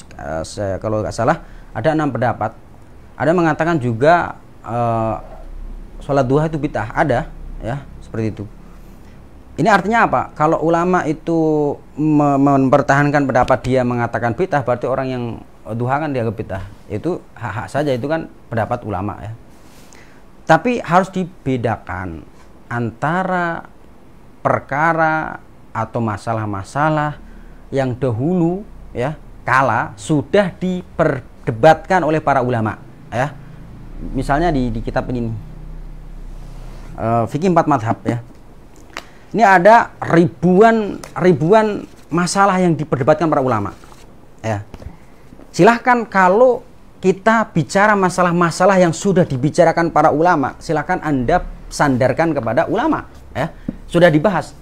kalau nggak salah ada 6 pendapat. Ada mengatakan juga sholat duha itu bid'ah, ada ya, seperti itu. Ini artinya apa? Kalau ulama itu mempertahankan pendapat dia mengatakan bid'ah, berarti orang yang duha kan dianggap bid'ah. Itu hak-hak saja, itu kan pendapat ulama ya. Tapi harus dibedakan antara perkara atau masalah-masalah yang dahulu ya kala sudah diperdebatkan oleh para ulama ya. Misalnya di kitab ini Fikih 4 Madhab ya. Ini ada ribuan masalah yang diperdebatkan para ulama ya. Silahkan kalau kita bicara masalah-masalah yang sudah dibicarakan para ulama, silahkan Anda sandarkan kepada ulama ya, sudah dibahas.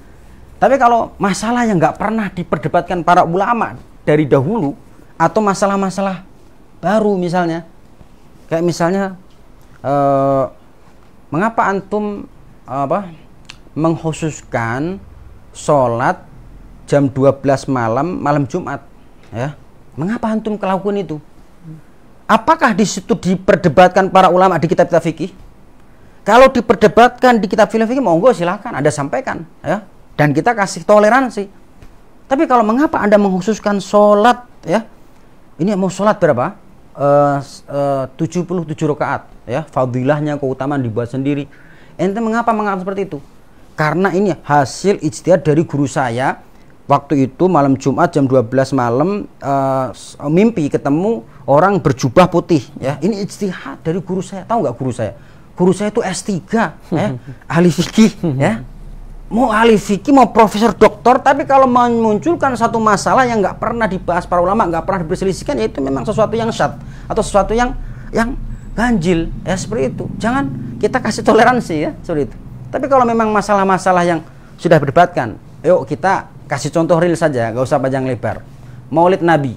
Tapi kalau masalah yang nggak pernah diperdebatkan para ulama dari dahulu, atau masalah-masalah baru misalnya, kayak misalnya mengapa antum mengkhususkan sholat jam 12 malam Jumat ya? Mengapa antum melakukan itu? Apakah di situ diperdebatkan para ulama di kitab-kitab fikih? Kalau diperdebatkan di kitab fikih, monggo silahkan Anda sampaikan ya, dan kita kasih toleransi. Tapi kalau mengapa Anda mengkhususkan sholat ya? Ini mau sholat berapa? 77 rakaat ya, fadilahnya, keutamaan dibuat sendiri. Ente mengapa mengatakan seperti itu? Karena ini hasil ijtihad dari guru saya. Waktu itu malam Jumat jam 12 malam mimpi ketemu orang berjubah putih ya. Ini ijtihad dari guru saya. Tahu nggak guru saya? Guru saya itu S3 ya, ahli fikih ya. Mau ahli fikih, mau profesor doktor, tapi kalau memunculkan satu masalah yang nggak pernah dibahas para ulama, nggak pernah diperselisihkan, ya itu memang sesuatu yang syad atau sesuatu yang ganjil ya, seperti itu. Jangan kita kasih toleransi ya, seperti itu. Tapi kalau memang masalah-masalah yang sudah berdebatkan, yuk kita kasih contoh real saja, nggak usah panjang lebar. Maulid Nabi.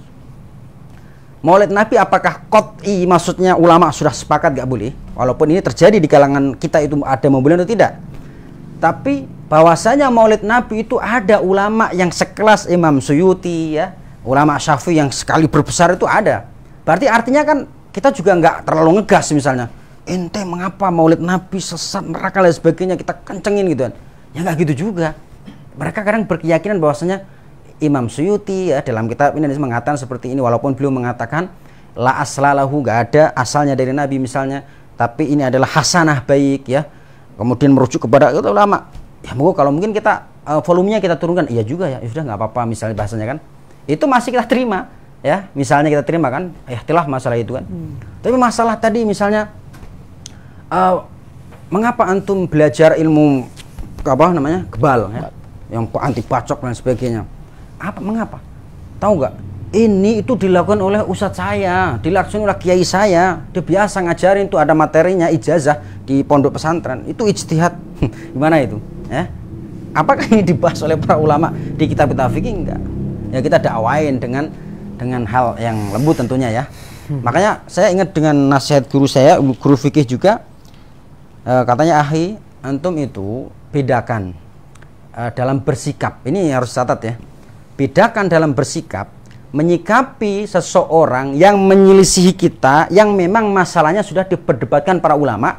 Maulid Nabi apakah qot'i, maksudnya ulama sudah sepakat nggak boleh? Walaupun ini terjadi di kalangan kita itu ada mau boleh atau tidak. Tapi bahwasanya Maulid Nabi itu ada ulama yang sekelas Imam Suyuti ya, ulama Syafi'i yang sekali berbesar itu ada. Berarti artinya kan kita juga nggak terlalu ngegas misalnya. Ente mengapa Maulid Nabi sesat, neraka dan sebagainya, kita kencengin gitu kan. Ya nggak gitu juga. Mereka kadang berkeyakinan bahwasanya Imam Suyuti ya dalam kitab ini mengatakan seperti ini, walaupun beliau mengatakan la aslalahu, nggak ada asalnya dari Nabi misalnya, tapi ini adalah hasanah baik ya. Kemudian merujuk kepada itu ulama. Ya monggo kalau mungkin kita volumenya kita turunkan, iya juga ya. Sudah nggak apa-apa misalnya bahasanya kan. Itu masih kita terima ya. Misalnya kita terima kan, ikhtilaf masalah itu kan. Tapi masalah tadi misalnya mengapa antum belajar ilmu kebal ya, yang anti bacok dan sebagainya. Mengapa? Tahu nggak? Ini itu dilakukan oleh ustadz saya, dilakukan oleh kiai saya. Dia biasa ngajarin tuh, ada materinya ijazah di pondok pesantren. Itu ijtihad. Gimana itu? Ya? Apakah ini dibahas oleh para ulama di kitab-kitab fikih? Enggak. Ya kita dakwain dengan hal yang lembut tentunya ya. Makanya saya ingat dengan nasihat guru saya, guru fikih juga, katanya akhi, antum itu bedakan dalam bersikap. Ini harus catat ya. Bedakan dalam bersikap menyikapi seseorang yang menyelisihi kita, yang memang masalahnya sudah diperdebatkan para ulama,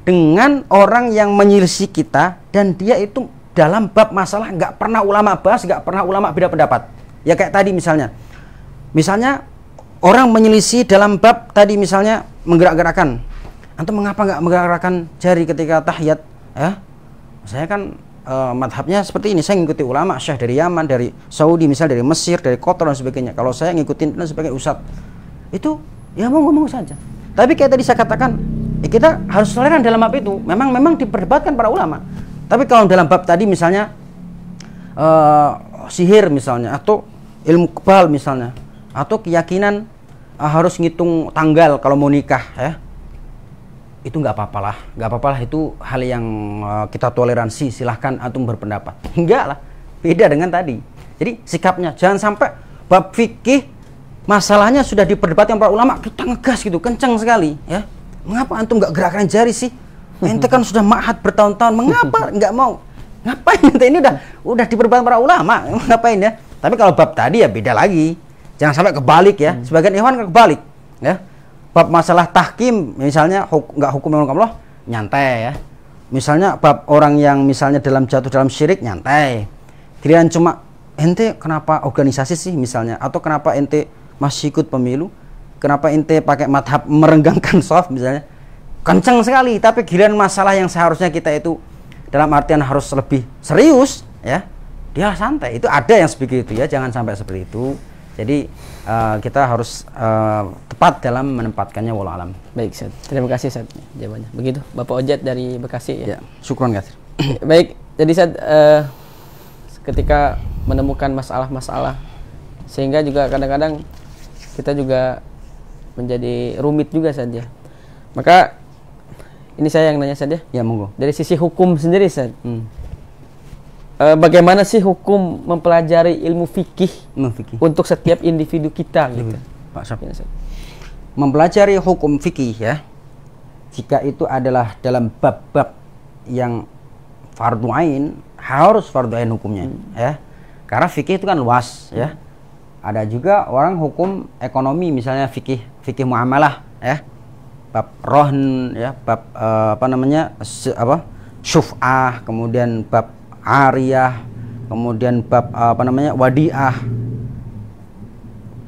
dengan orang yang menyelisih kita dan dia itu dalam bab masalah nggak pernah ulama bahas, nggak pernah ulama beda pendapat. Ya kayak tadi misalnya orang menyelisih dalam bab tadi misalnya menggerak-gerakkan. Antum mengapa nggak menggerakkan jari ketika tahiyat? Ya, saya kan madhabnya seperti ini, saya ngikuti ulama syekh dari Yaman, dari Saudi, misal dari Mesir, dari Qatar dan sebagainya. Kalau saya ngikutin sebagai ustadz itu ya mau ngomong saja. Tapi kayak tadi saya katakan, kita harus toleran dalam bab itu. Memang diperdebatkan para ulama. Tapi kalau dalam bab tadi misalnya sihir misalnya, atau ilmu kebal misalnya, atau keyakinan harus ngitung tanggal kalau mau nikah ya. Itu nggak apa-apa lah, itu hal yang kita toleransi, silahkan antum berpendapat. Enggak lah, beda dengan tadi. Jadi sikapnya jangan sampai bab fikih masalahnya sudah diperdebatkan para ulama, kita ngegas gitu, kencang sekali ya. Mengapa antum nggak gerakkan jari sih? Ente kan sudah ma'had bertahun-tahun, mengapa nggak mau? Ngapain ente, ini udah diperdebatkan para ulama, ngapain ya? Tapi kalau bab tadi ya beda lagi, jangan sampai kebalik ya. Sebagian ikhwan kebalik ya. Bab masalah tahkim misalnya nggak hukum yang Allah, nyantai ya. Misalnya bab orang yang misalnya jatuh dalam syirik, nyantai. Kalian cuma ente kenapa organisasi sih misalnya, atau kenapa ente masih ikut pemilu, kenapa ente pakai madhab merenggangkan shaf misalnya, kenceng sekali. Tapi giliran masalah yang seharusnya kita itu dalam artian harus lebih serius ya, dia santai. Itu ada yang seperti itu ya, jangan sampai seperti itu. Jadi kita harus tepat dalam menempatkannya, wallahu alam. Baik, Ustaz. Terima kasih, Ustaz, jawabannya. Begitu, Bapak Ojat dari Bekasi ya. Syukron kasih. Baik, jadi Ustaz, ketika menemukan masalah-masalah, sehingga juga kadang-kadang kita juga menjadi rumit juga saja. Maka ini saya yang nanya saja. Ya, monggo. Dari sisi hukum sendiri, Ustaz. Bagaimana sih hukum mempelajari ilmu fikih untuk setiap individu kita gitu? Pak Syaf. Mempelajari hukum fikih ya, jika itu adalah dalam bab-bab yang fardu ain, harus fardu ain hukumnya ya. Karena fikih itu kan luas ya. Ada juga orang hukum ekonomi, misalnya fikih muamalah ya. Bab rohn ya, bab syuf'ah, kemudian bab ariyah, kemudian bab wadiah,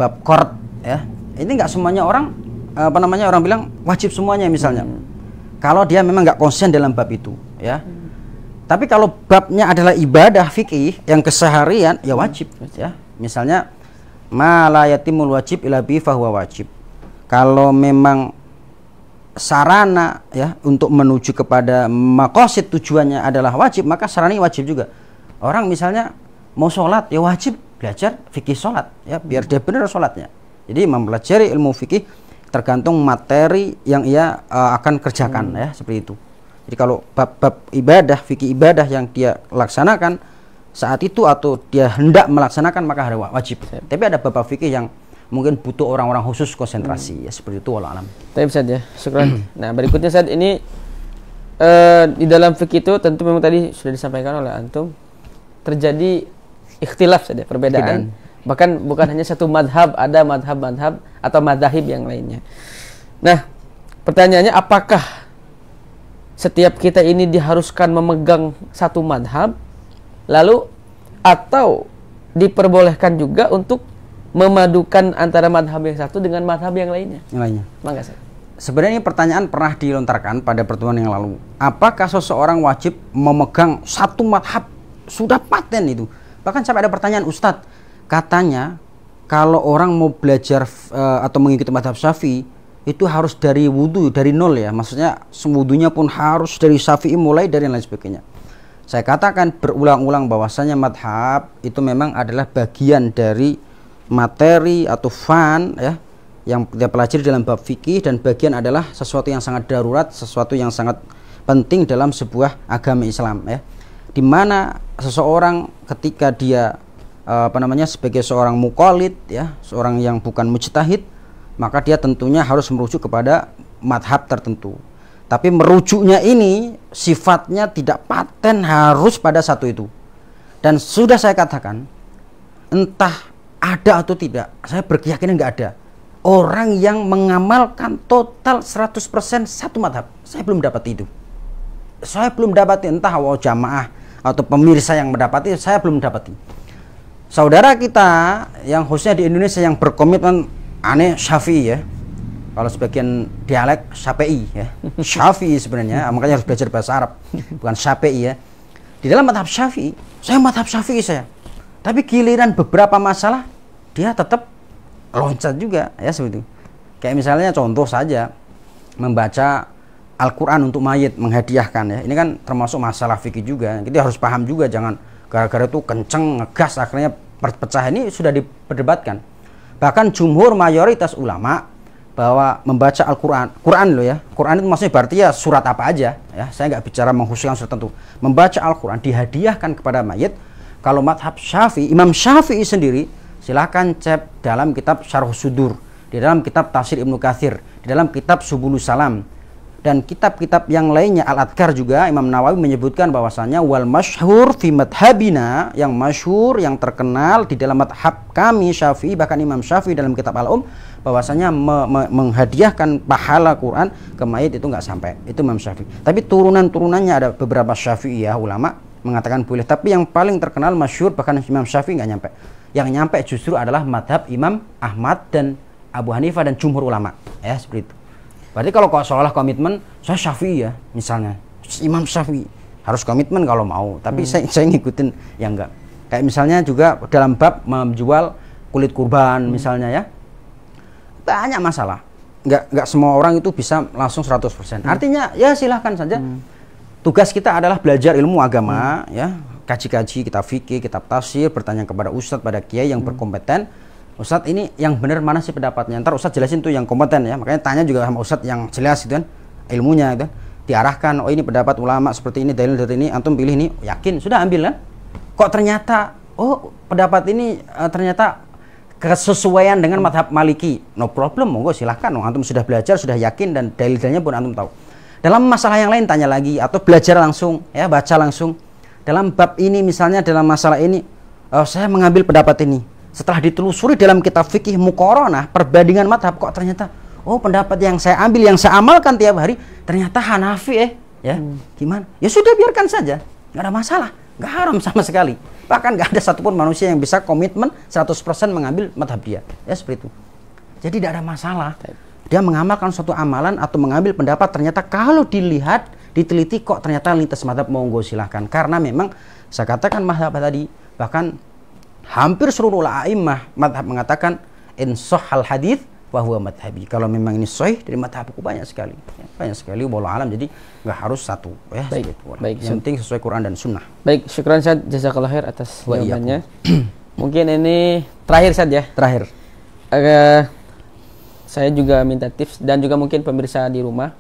bab qard ya. Ini nggak semuanya orang orang bilang wajib semuanya misalnya. Kalau dia memang nggak konsen dalam bab itu ya. Tapi kalau babnya adalah ibadah fikih yang keseharian ya wajib ya. Misalnya ma la yatimul wajib illa bi fahuwa wajib. Kalau memang sarana ya untuk menuju kepada maqasid tujuannya adalah wajib, maka sarana wajib juga. Orang misalnya mau sholat ya wajib belajar fikih sholat ya, biar dia benar sholatnya. Jadi mempelajari ilmu fikih tergantung materi yang ia akan kerjakan ya, seperti itu. Jadi kalau bab ibadah, fikih ibadah yang dia laksanakan saat itu atau dia hendak melaksanakan, maka ada wajib. Tapi ada bab fikih yang mungkin butuh orang-orang khusus konsentrasi ya, seperti itu, wallahu alam. Baik, Ustaz ya. Syukran. Nah, berikutnya saat ini di dalam fikih itu tentu memang tadi sudah disampaikan oleh antum, terjadi ikhtilaf saja, perbedaan. Bahkan bukan hanya satu madhab, ada madhab atau madhahib yang lainnya. Nah, pertanyaannya, apakah setiap kita ini diharuskan memegang satu madhab, lalu atau diperbolehkan juga untuk memadukan antara madhab yang satu dengan madhab yang lainnya? Mangga, Ustaz. Sebenarnya ini pertanyaan pernah dilontarkan pada pertemuan yang lalu. Apakah seseorang wajib memegang satu madhab? Sudah paten itu. Bahkan sampai ada pertanyaan, Ustadz, katanya kalau orang mau belajar atau mengikuti madhab Syafi'i itu harus dari wudhu, dari nol ya. Maksudnya wudhunya pun harus dari Syafi'i mulai dari lain sebagainya. Saya katakan berulang-ulang bahwasanya madhab itu memang adalah bagian dari materi atau fan ya, yang kita pelajari dalam bab fikih, dan bagian adalah sesuatu yang sangat darurat, sesuatu yang sangat penting dalam sebuah agama Islam ya. Di mana seseorang ketika dia sebagai seorang muqallid ya, seorang yang bukan mujtahid, maka dia tentunya harus merujuk kepada madhab tertentu. Tapi merujuknya ini sifatnya tidak paten harus pada satu itu. Dan sudah saya katakan, entah ada atau tidak, saya berkeyakinan nggak ada orang yang mengamalkan total 100% satu madhab. Saya belum dapat itu. Saya belum dapat, entah jamaah atau pemirsa yang mendapati, saya belum dapati. Saudara kita yang khususnya di Indonesia yang berkomitmen aneh Syafi'i ya. Kalau sebagian dialek Syafi'i ya. Syafi'i sebenarnya, makanya harus belajar bahasa Arab, bukan Syafi'i ya. Di dalam madhab Syafi'i, saya madhab Syafi'i saya. Tapi giliran beberapa masalah dia tetap loncat juga ya, seperti itu. Kayak misalnya contoh saja membaca Al-Quran untuk mayit, menghadiahkan ya. Ini kan termasuk masalah fikih juga. Kita harus paham juga, jangan gara-gara itu kenceng, ngegas, akhirnya pecah. Ini sudah diperdebatkan. Bahkan jumhur mayoritas ulama bahwa membaca Al-Quran, Quran loh ya, Quran itu maksudnya berarti ya surat apa aja ya, saya nggak bicara mengkhususkan surat tertentu. Membaca Al-Quran dihadiahkan kepada mayit. Kalau madhab Syafi'i, Imam Syafi'i sendiri, silahkan cek dalam kitab Syarh Sudur, di dalam kitab Tafsir Ibnu Katsir, di dalam kitab Subulus Salam, dan kitab-kitab yang lainnya, Al-Adhkar juga, Imam Nawawi menyebutkan bahwasanya wal masyhur fi madhabina, yang masyhur, yang terkenal di dalam madhab kami Syafi'i, bahkan Imam Syafi'i dalam kitab Al-Um, bahwasanya menghadiahkan pahala Quran ke mayit itu nggak sampai. Itu Imam Syafi'i. Tapi turunan-turunannya ada beberapa Syafi'i ya, ulama mengatakan boleh. Tapi yang paling terkenal masyhur bahkan Imam Syafi'i nggak nyampe. Yang nyampe justru adalah madhab Imam Ahmad dan Abu Hanifah dan jumhur ulama. Ya, seperti itu. Berarti kalau seolah komitmen, saya Syafi'i ya, misalnya Imam Syafi'i harus komitmen kalau mau. Tapi saya ngikutin yang enggak. Kayak misalnya juga dalam bab menjual kulit kurban misalnya ya, banyak masalah. Enggak semua orang itu bisa langsung 100%. Artinya ya silahkan saja. Tugas kita adalah belajar ilmu agama ya, kaji-kaji kitab fikih, kitab tafsir, bertanya kepada ustadz, pada kiai yang berkompeten. Ustadz ini yang benar mana sih pendapatnya? Ntar ustadz jelasin tuh yang kompeten ya. Makanya tanya juga sama ustadz yang jelas itu kan, ilmunya itu. Diarahkan, oh ini pendapat ulama seperti ini, dalil dari ini, antum pilih ini, yakin sudah ambil kan? Kok ternyata oh pendapat ini ternyata kesesuaian dengan madhab Maliki, no problem, monggo silahkan. Antum sudah belajar, sudah yakin, dan dalil-dalilnya pun antum tahu. Dalam masalah yang lain tanya lagi atau belajar langsung ya, baca langsung. Dalam bab ini misalnya, dalam masalah ini saya mengambil pendapat ini. Setelah ditelusuri dalam kitab fikih muqaranah, perbandingan madhab, kok ternyata oh pendapat yang saya ambil, yang saya amalkan tiap hari ternyata Hanafi ya. Gimana? Ya sudah biarkan saja, nggak ada masalah, nggak haram sama sekali. Bahkan nggak ada satupun manusia yang bisa komitmen 100% mengambil madhab dia. Ya seperti itu. Jadi tidak ada masalah. Dia mengamalkan suatu amalan atau mengambil pendapat, ternyata kalau dilihat, diteliti kok ternyata lintas madhab, monggo silahkan. Karena memang saya katakan madhab tadi, bahkan hampir seluruh a'immah madhab mengatakan in sahhal hadits wa huwa madhabi. Kalau memang ini sahih dari madhabku, banyak sekali ya, banyak sekali wallahu alam. Jadi nggak harus satu ya. Baik, baik. Yang penting sesuai Quran dan Sunnah. Baik, syukran Ustaz, jazakallahu khair atas jawabannya. Mungkin ini terakhir saja ya. Terakhir. Saya juga minta tips, dan juga mungkin pemirsa di rumah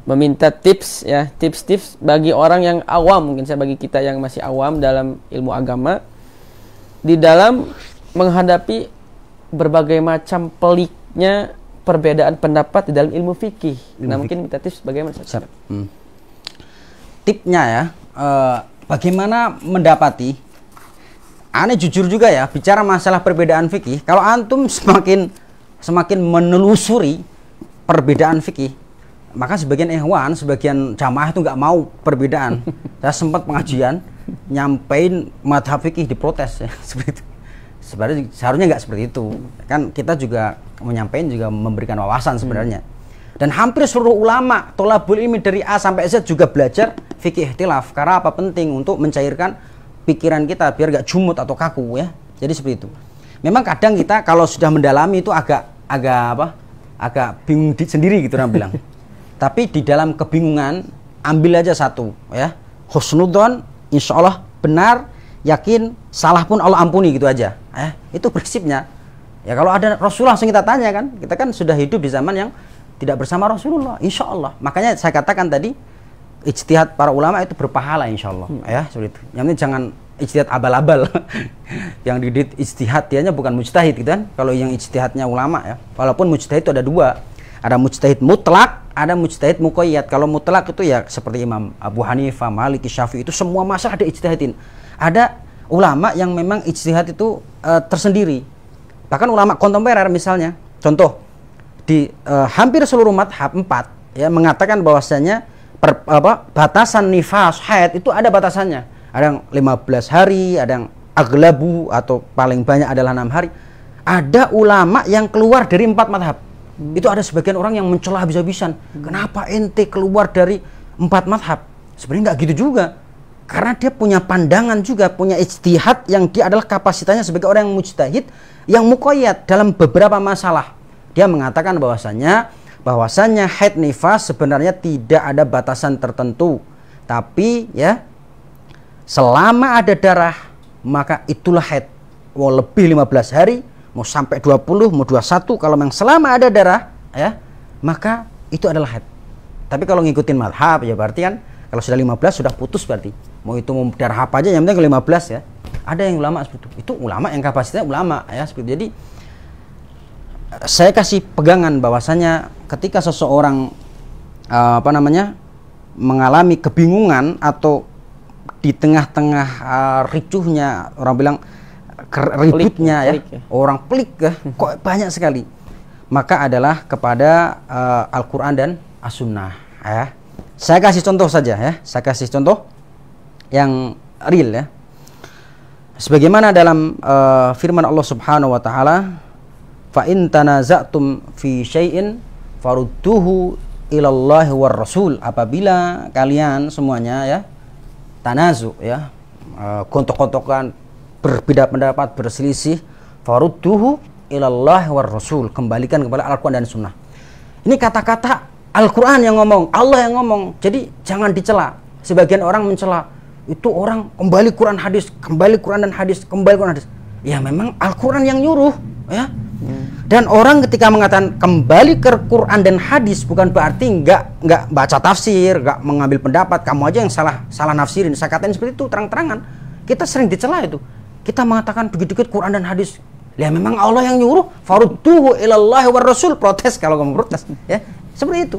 meminta tips ya, tips-tips bagi orang yang awam, mungkin bagi kita yang masih awam dalam ilmu agama, di dalam menghadapi berbagai macam peliknya perbedaan pendapat di dalam ilmu fikih. Nah, mungkin minta tips bagaimana Ustaz? Tipnya ya, bagaimana mendapati, aneh jujur juga ya, bicara masalah perbedaan fikih, kalau antum semakin menelusuri perbedaan fikih, maka sebagian ikhwan, sebagian jamaah itu nggak mau perbedaan. Saya sempat pengajian nyampein madhab fikih diprotes ya, seperti itu. Sebenarnya seharusnya nggak seperti itu. Kan kita juga menyampaikan, juga memberikan wawasan sebenarnya. Dan hampir seluruh ulama tholabul ilmi dari A sampai Z juga belajar fikih ikhtilaf. Karena apa? Penting untuk mencairkan pikiran kita biar nggak jumut atau kaku ya. Jadi seperti itu. Memang kadang kita kalau sudah mendalami itu agak bingung sendiri gitu orang bilang. Tapi di dalam kebingungan ambil aja satu ya. Husnudzon, insya Allah benar, yakin, salah pun Allah ampuni, gitu aja. Itu prinsipnya. Ya kalau ada Rasulullah langsung kita tanya kan. Kita kan sudah hidup di zaman yang tidak bersama Rasulullah, insya Allah. Makanya saya katakan tadi, ijtihad para ulama itu berpahala insya Allah. Ya seperti itu. Yang penting jangan ijtihad abal-abal. Yang didit ijtihad dianya bukan mujtahid gitu kan. Kalau yang ijtihadnya ulama ya. Walaupun mujtahid itu ada dua. Ada mujtahid mutlak, ada mujtahid muqayyad. Kalau mutlak itu ya seperti Imam Abu Hanifah, Maliki, Syafi'i, itu semua masalah ada ijtihadin. Ada ulama yang memang ijtihad itu tersendiri. Bahkan ulama kontemporer misalnya, contoh di hampir seluruh madhab 4 ya mengatakan bahwasanya batasan nifas haid itu ada batasannya. Ada yang 15 hari, ada yang aglabu atau paling banyak adalah 6 hari. Ada ulama yang keluar dari 4 madhab. Itu ada sebagian orang yang mencela habis-habisan. Kenapa ente keluar dari 4 madhab? Sebenarnya nggak gitu juga. Karena dia punya pandangan juga, punya ijtihad yang dia adalah kapasitasnya sebagai orang yang mujtahid, yang muqayyad dalam beberapa masalah. Dia mengatakan bahwasanya haid nifas sebenarnya tidak ada batasan tertentu. Tapi ya, selama ada darah, maka itulah haid. Mau lebih 15 hari, mau sampai 20, mau 21, kalau memang selama ada darah ya, maka itu adalah haid. Tapi kalau ngikutin madhab ya berarti kan kalau sudah 15 sudah putus berarti. Mau itu mau darah apa aja yang penting 15 ya. Ada yang ulama seperti itu. Itu ulama yang kapasitasnya ulama ya seperti itu. Jadi saya kasih pegangan bahwasanya ketika seseorang mengalami kebingungan atau di tengah-tengah ricuhnya, orang bilang ributnya ya, orang pelik ya, kok banyak sekali, maka adalah kepada Al-Quran dan As-Sunnah ya. Saya kasih contoh saja ya, saya kasih contoh yang real ya. Sebagaimana dalam firman Allah Subhanahu wa taala, fa in tanaza'tum fi syai'in farudduhu ilallahi war rasul. Apabila kalian semuanya ya tanazu ya, gontok-gontokan, berbeda pendapat, berselisih, farudduhu ilallahi war rasul, kembalikan kepada Al-Quran dan Sunnah. Ini kata-kata Al-Quran yang ngomong, Allah yang ngomong. Jadi jangan dicela. Sebagian orang mencela, itu orang kembali Quran hadis, kembali Quran dan hadis, kembali Quran hadis. Ya memang Al-Quran yang nyuruh ya. Dan orang ketika mengatakan kembali ke Quran dan hadis bukan berarti nggak baca tafsir, nggak mengambil pendapat, kamu aja yang salah nafsirin. Saya katain seperti itu terang-terangan. Kita sering dicela itu. Kita mengatakan dikit-dikit Quran dan hadis. Ya memang Allah yang nyuruh, farudduhu ilallahi war rasul, protes kalau kamu protes ya. Seperti itu.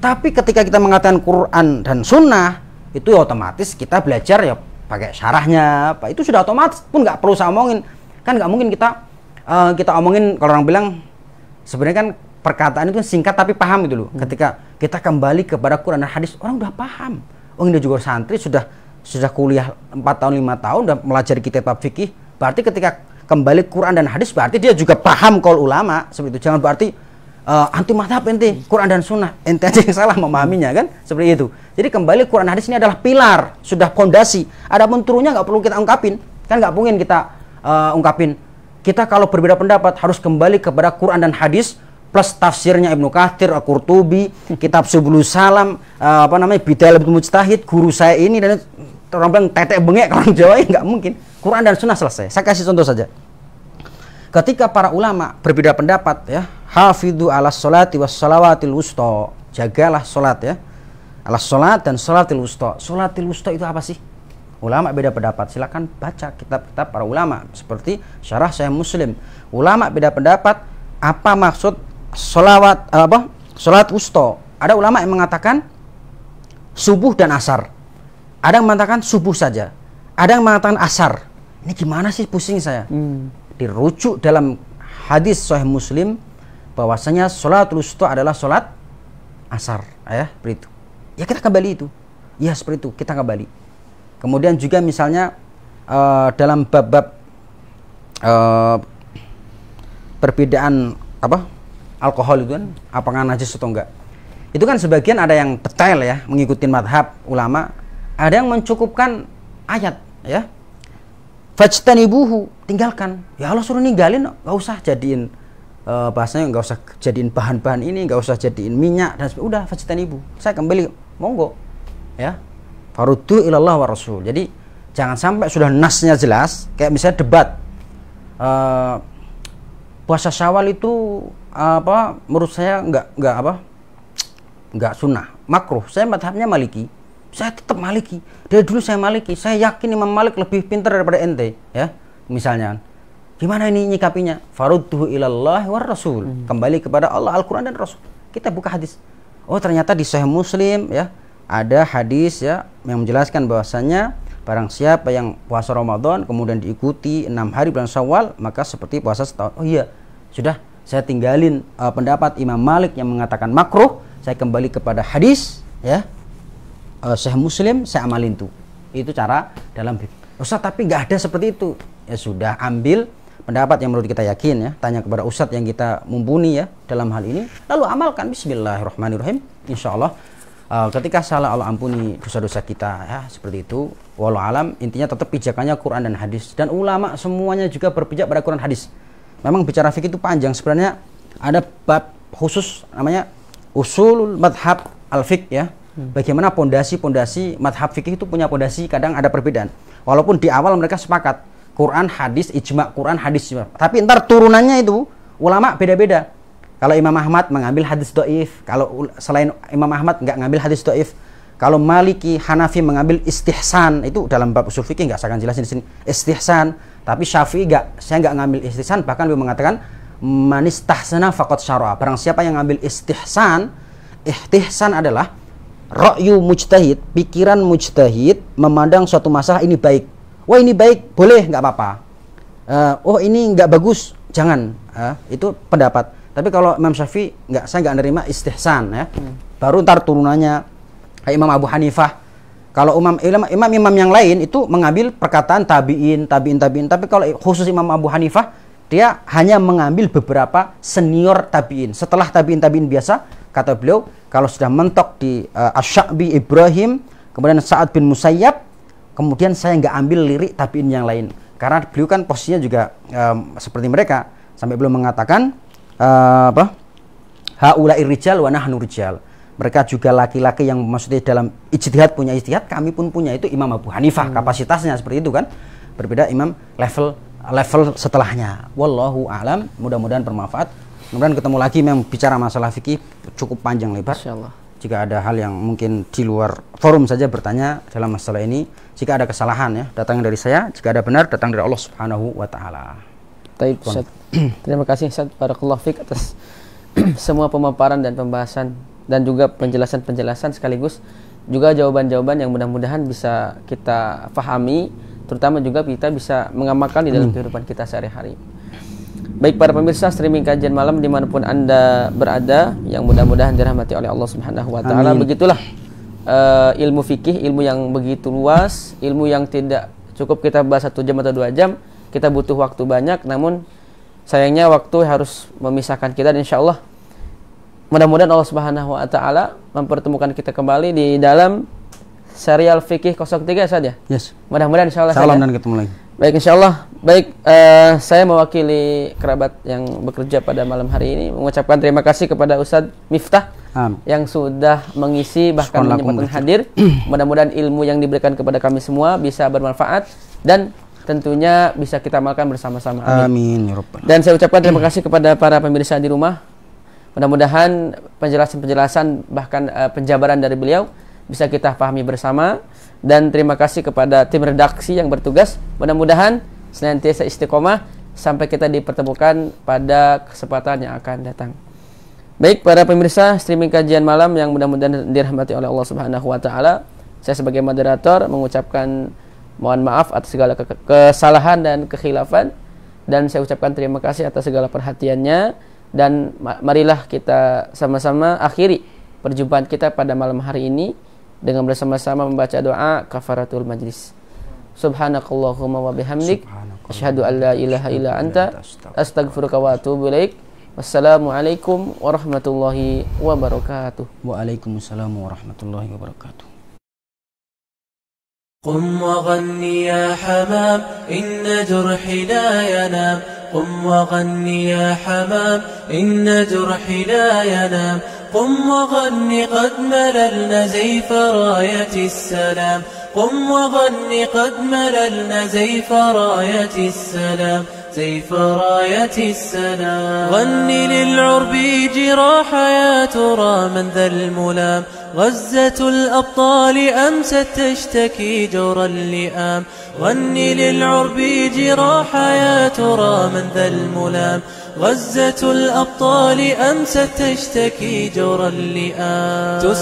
Tapi ketika kita mengatakan Quran dan Sunnah, itu ya otomatis kita belajar ya pakai syarahnya, Pak. Itu sudah otomatis, pun nggak perlu saya omongin. Kan nggak mungkin kita omongin, kalau orang bilang sebenarnya kan perkataan itu singkat tapi paham gitu loh. Ketika kita kembali kepada Quran dan hadis, orang udah paham. Oh ini juga santri sudah kuliah 4 tahun 5 tahun udah melajari kitab fikih. Berarti ketika kembali Quran dan hadis berarti dia juga paham qaul ulama. Seperti itu. Jangan berarti anti madhab ente, Quran dan Sunnah ente aja yang salah memahaminya kan, seperti itu. Jadi kembali Quran hadis ini adalah pilar, sudah fondasi. Adapun turunnya nggak perlu kita ungkapin, kan nggak mungkin kita ungkapin. Kita kalau berbeda pendapat harus kembali kepada Quran dan hadis plus tafsirnya Ibnu Katsir, Al-Qurtubi, kitab Subulus Salam, Bidayah Mujtahid, guru saya ini, dan orang bilang tetek bengek orang Jawa, nggak mungkin. Quran dan Sunnah selesai. Saya kasih contoh saja. Ketika para ulama berbeda pendapat ya, hafidhu ala sholati was shalawatil wusta, jagalah sholat ya, ala sholat dan sholatil wusta. Sholatil wusta itu apa sih? Ulama beda pendapat, silakan baca kitab-kitab para ulama seperti Syarah Sahih Muslim. Ulama beda pendapat apa maksud sholat wusta. Ada ulama yang mengatakan subuh dan asar, ada yang mengatakan subuh saja, ada yang mengatakan asar. Ini gimana sih, pusing saya. Dirujuk dalam hadis Sahih Muslim bahwasanya sholatul wusta adalah sholat asar ya, seperti itu. Ya kita kembali itu. Ya seperti itu, kita kembali. Kemudian juga misalnya dalam bab-bab perbedaan alkohol itu kan apakah najis atau enggak. Itu kan sebagian ada yang detail ya, mengikuti madhab ulama, ada yang mencukupkan ayat ya. Fajtanibuhu, tinggalkan. Ya Allah suruh ninggalin, nggak usah jadiin bahasanya, nggak usah jadiin bahan-bahan ini, nggak usah jadiin minyak dan udah fajtanibu. Saya kembali, monggo ya. Faruddu ilallah wa rasul. Jadi jangan sampai sudah nasnya jelas, kayak misalnya debat puasa Syawal itu menurut saya nggak sunnah, makruh. Saya madhabnya Maliki. Saya tetap Maliki. Dari dulu saya Maliki. Saya yakin Imam Malik lebih pintar daripada ente, ya. Misalnya, gimana ini nyikapinya? Farudduhu ilallahi war rasul. Kembali kepada Allah, Al-Qur'an dan Rasul. Kita buka hadis. Oh, ternyata di Sahih Muslim ya, ada hadis ya yang menjelaskan bahwasanya barang siapa yang puasa Ramadan kemudian diikuti 6 hari bulan Syawal, maka seperti puasa setahun. Oh iya, sudah saya tinggalin pendapat Imam Malik yang mengatakan makruh, saya kembali kepada hadis ya. Sahih Muslim, saya amalin tuh. Itu cara dalam Ustaz, tapi nggak ada seperti itu. Ya sudah, ambil pendapat yang menurut kita yakin ya. Tanya kepada Ustaz yang kita mumpuni ya dalam hal ini, lalu amalkan. Bismillahirrahmanirrahim. Insyaallah ketika salah Allah ampuni dosa-dosa kita ya, seperti itu. Wallahu alam, intinya tetap pijakannya Quran dan hadis. Dan ulama semuanya juga berpijak pada Quran hadis. Memang bicara fikih itu panjang. Sebenarnya ada bab khusus namanya usulul madhab al-fiqh ya. Bagaimana pondasi madhab fikih itu punya pondasi, kadang ada perbedaan. Walaupun di awal mereka sepakat Quran, hadis, ijma, Quran, hadis, ijma. Tapi ntar turunannya itu ulama beda-beda. Kalau Imam Ahmad mengambil hadis do'if, kalau selain Imam Ahmad nggak ngambil hadis do'if. Kalau Maliki, Hanafi mengambil istihsan, itu dalam bab usul fikih nggak saya akan jelasin di sini. Istihsan, tapi Syafi'i saya nggak ngambil istihsan, bahkan beliau mengatakan manistahsana faqad syara'a. Barang siapa yang ngambil istihsan adalah ra'yu mujtahid, pikiran mujtahid memandang suatu masalah ini baik. Wah ini baik, boleh, nggak apa-apa. Oh ini nggak bagus, jangan. Itu pendapat. Tapi kalau Imam Syafi'i saya nggak nerima istihsan ya. Baru ntar turunannya kayak Imam Abu Hanifah. Kalau imam yang lain itu mengambil perkataan tabi'in. Tapi kalau khusus Imam Abu Hanifah, dia hanya mengambil beberapa senior tabi'in. Setelah tabi'in biasa, kata beliau, kalau sudah mentok di Asy-Sya'bi Ibrahim, kemudian Sa'ad bin Musayyab, kemudian saya nggak ambil lirik tabi'in yang lain. Karena beliau kan posisinya juga seperti mereka. Sampai beliau mengatakan, haula'ir rijal wa nahnu rijal. Mereka juga laki-laki yang maksudnya dalam ijtihad punya ijtihad, kami pun punya. Itu Imam Abu Hanifah, kapasitasnya seperti itu kan. Berbeda imam level setelahnya. Wallahu a'lam, mudah-mudahan bermanfaat. Kemudian ketemu lagi memang bicara masalah fikih cukup panjang lebar. Insyaallah. Jika ada hal yang mungkin di luar forum saja bertanya dalam masalah ini. Jika ada kesalahan ya, datangnya dari saya. Jika ada benar, datang dari Allah Subhanahu wa taala. Taib, Ustaz. Terima kasih Ustaz Barakallahu Fik atas semua pemaparan dan pembahasan dan juga penjelasan-penjelasan sekaligus juga jawaban-jawaban yang mudah-mudahan bisa kita pahami, terutama juga kita bisa mengamalkan di dalam kehidupan kita sehari-hari. Baik para pemirsa streaming kajian malam dimanapun Anda berada, yang mudah-mudahan dirahmati oleh Allah Subhanahu wa taala. Begitulah ilmu fikih, ilmu yang begitu luas, ilmu yang tidak cukup kita bahas 1 jam atau 2 jam. Kita butuh waktu banyak, namun sayangnya waktu harus memisahkan kita, dan insyaallah mudah-mudahan Allah Subhanahu wa taala mempertemukan kita kembali di dalam serial fikih 03 saja. Yes. Mudah-mudahan insyaallah. Salam dan ketemu lagi. Baik insyaallah. Baik, saya mewakili kerabat yang bekerja pada malam hari ini mengucapkan terima kasih kepada Ustadz Miftah yang sudah mengisi bahkan menyempatkan hadir. Mudah-mudahan ilmu yang diberikan kepada kami semua bisa bermanfaat dan tentunya bisa kita amalkan bersama-sama. Amin. Dan saya ucapkan terima kasih kepada para pemirsa di rumah. Mudah-mudahan penjelasan-penjelasan bahkan penjabaran dari beliau bisa kita pahami bersama, dan terima kasih kepada tim redaksi yang bertugas. Mudah-mudahan senantiasa istiqomah sampai kita dipertemukan pada kesempatan yang akan datang. Baik para pemirsa streaming kajian malam yang mudah-mudahan dirahmati oleh Allah Subhanahu wa taala, saya sebagai moderator mengucapkan mohon maaf atas segala kesalahan dan kekhilafan, dan saya ucapkan terima kasih atas segala perhatiannya. Dan marilah kita sama-sama akhiri perjumpaan kita pada malam hari ini dengan bersama-sama membaca doa kafaratul majlis. Subhanakallahumma wa bihamdik asyhadu an la ilaha illa anta astaghfiruka wa atubu ilaik. Wassalamualaikum warahmatullahi wabarakatuh. Waalaikumsalam warahmatullahi wabarakatuh. قم وغني يا حمام إن جرحي لا ينام قم وغني يا حمام إن جرحي لا ينام قم وغني قد مللنا زيف راية السلام قم وغني قد مللنا زيف راية السلام زيف راية السلام غني للعرب جراح يا ترى من ذا الملام غزة الأبطال أمست تشتكي جور اللئام غني للعرب جراح يا ترى من ذا الملام غزة الأبطال أمست تشتكي جور اللئام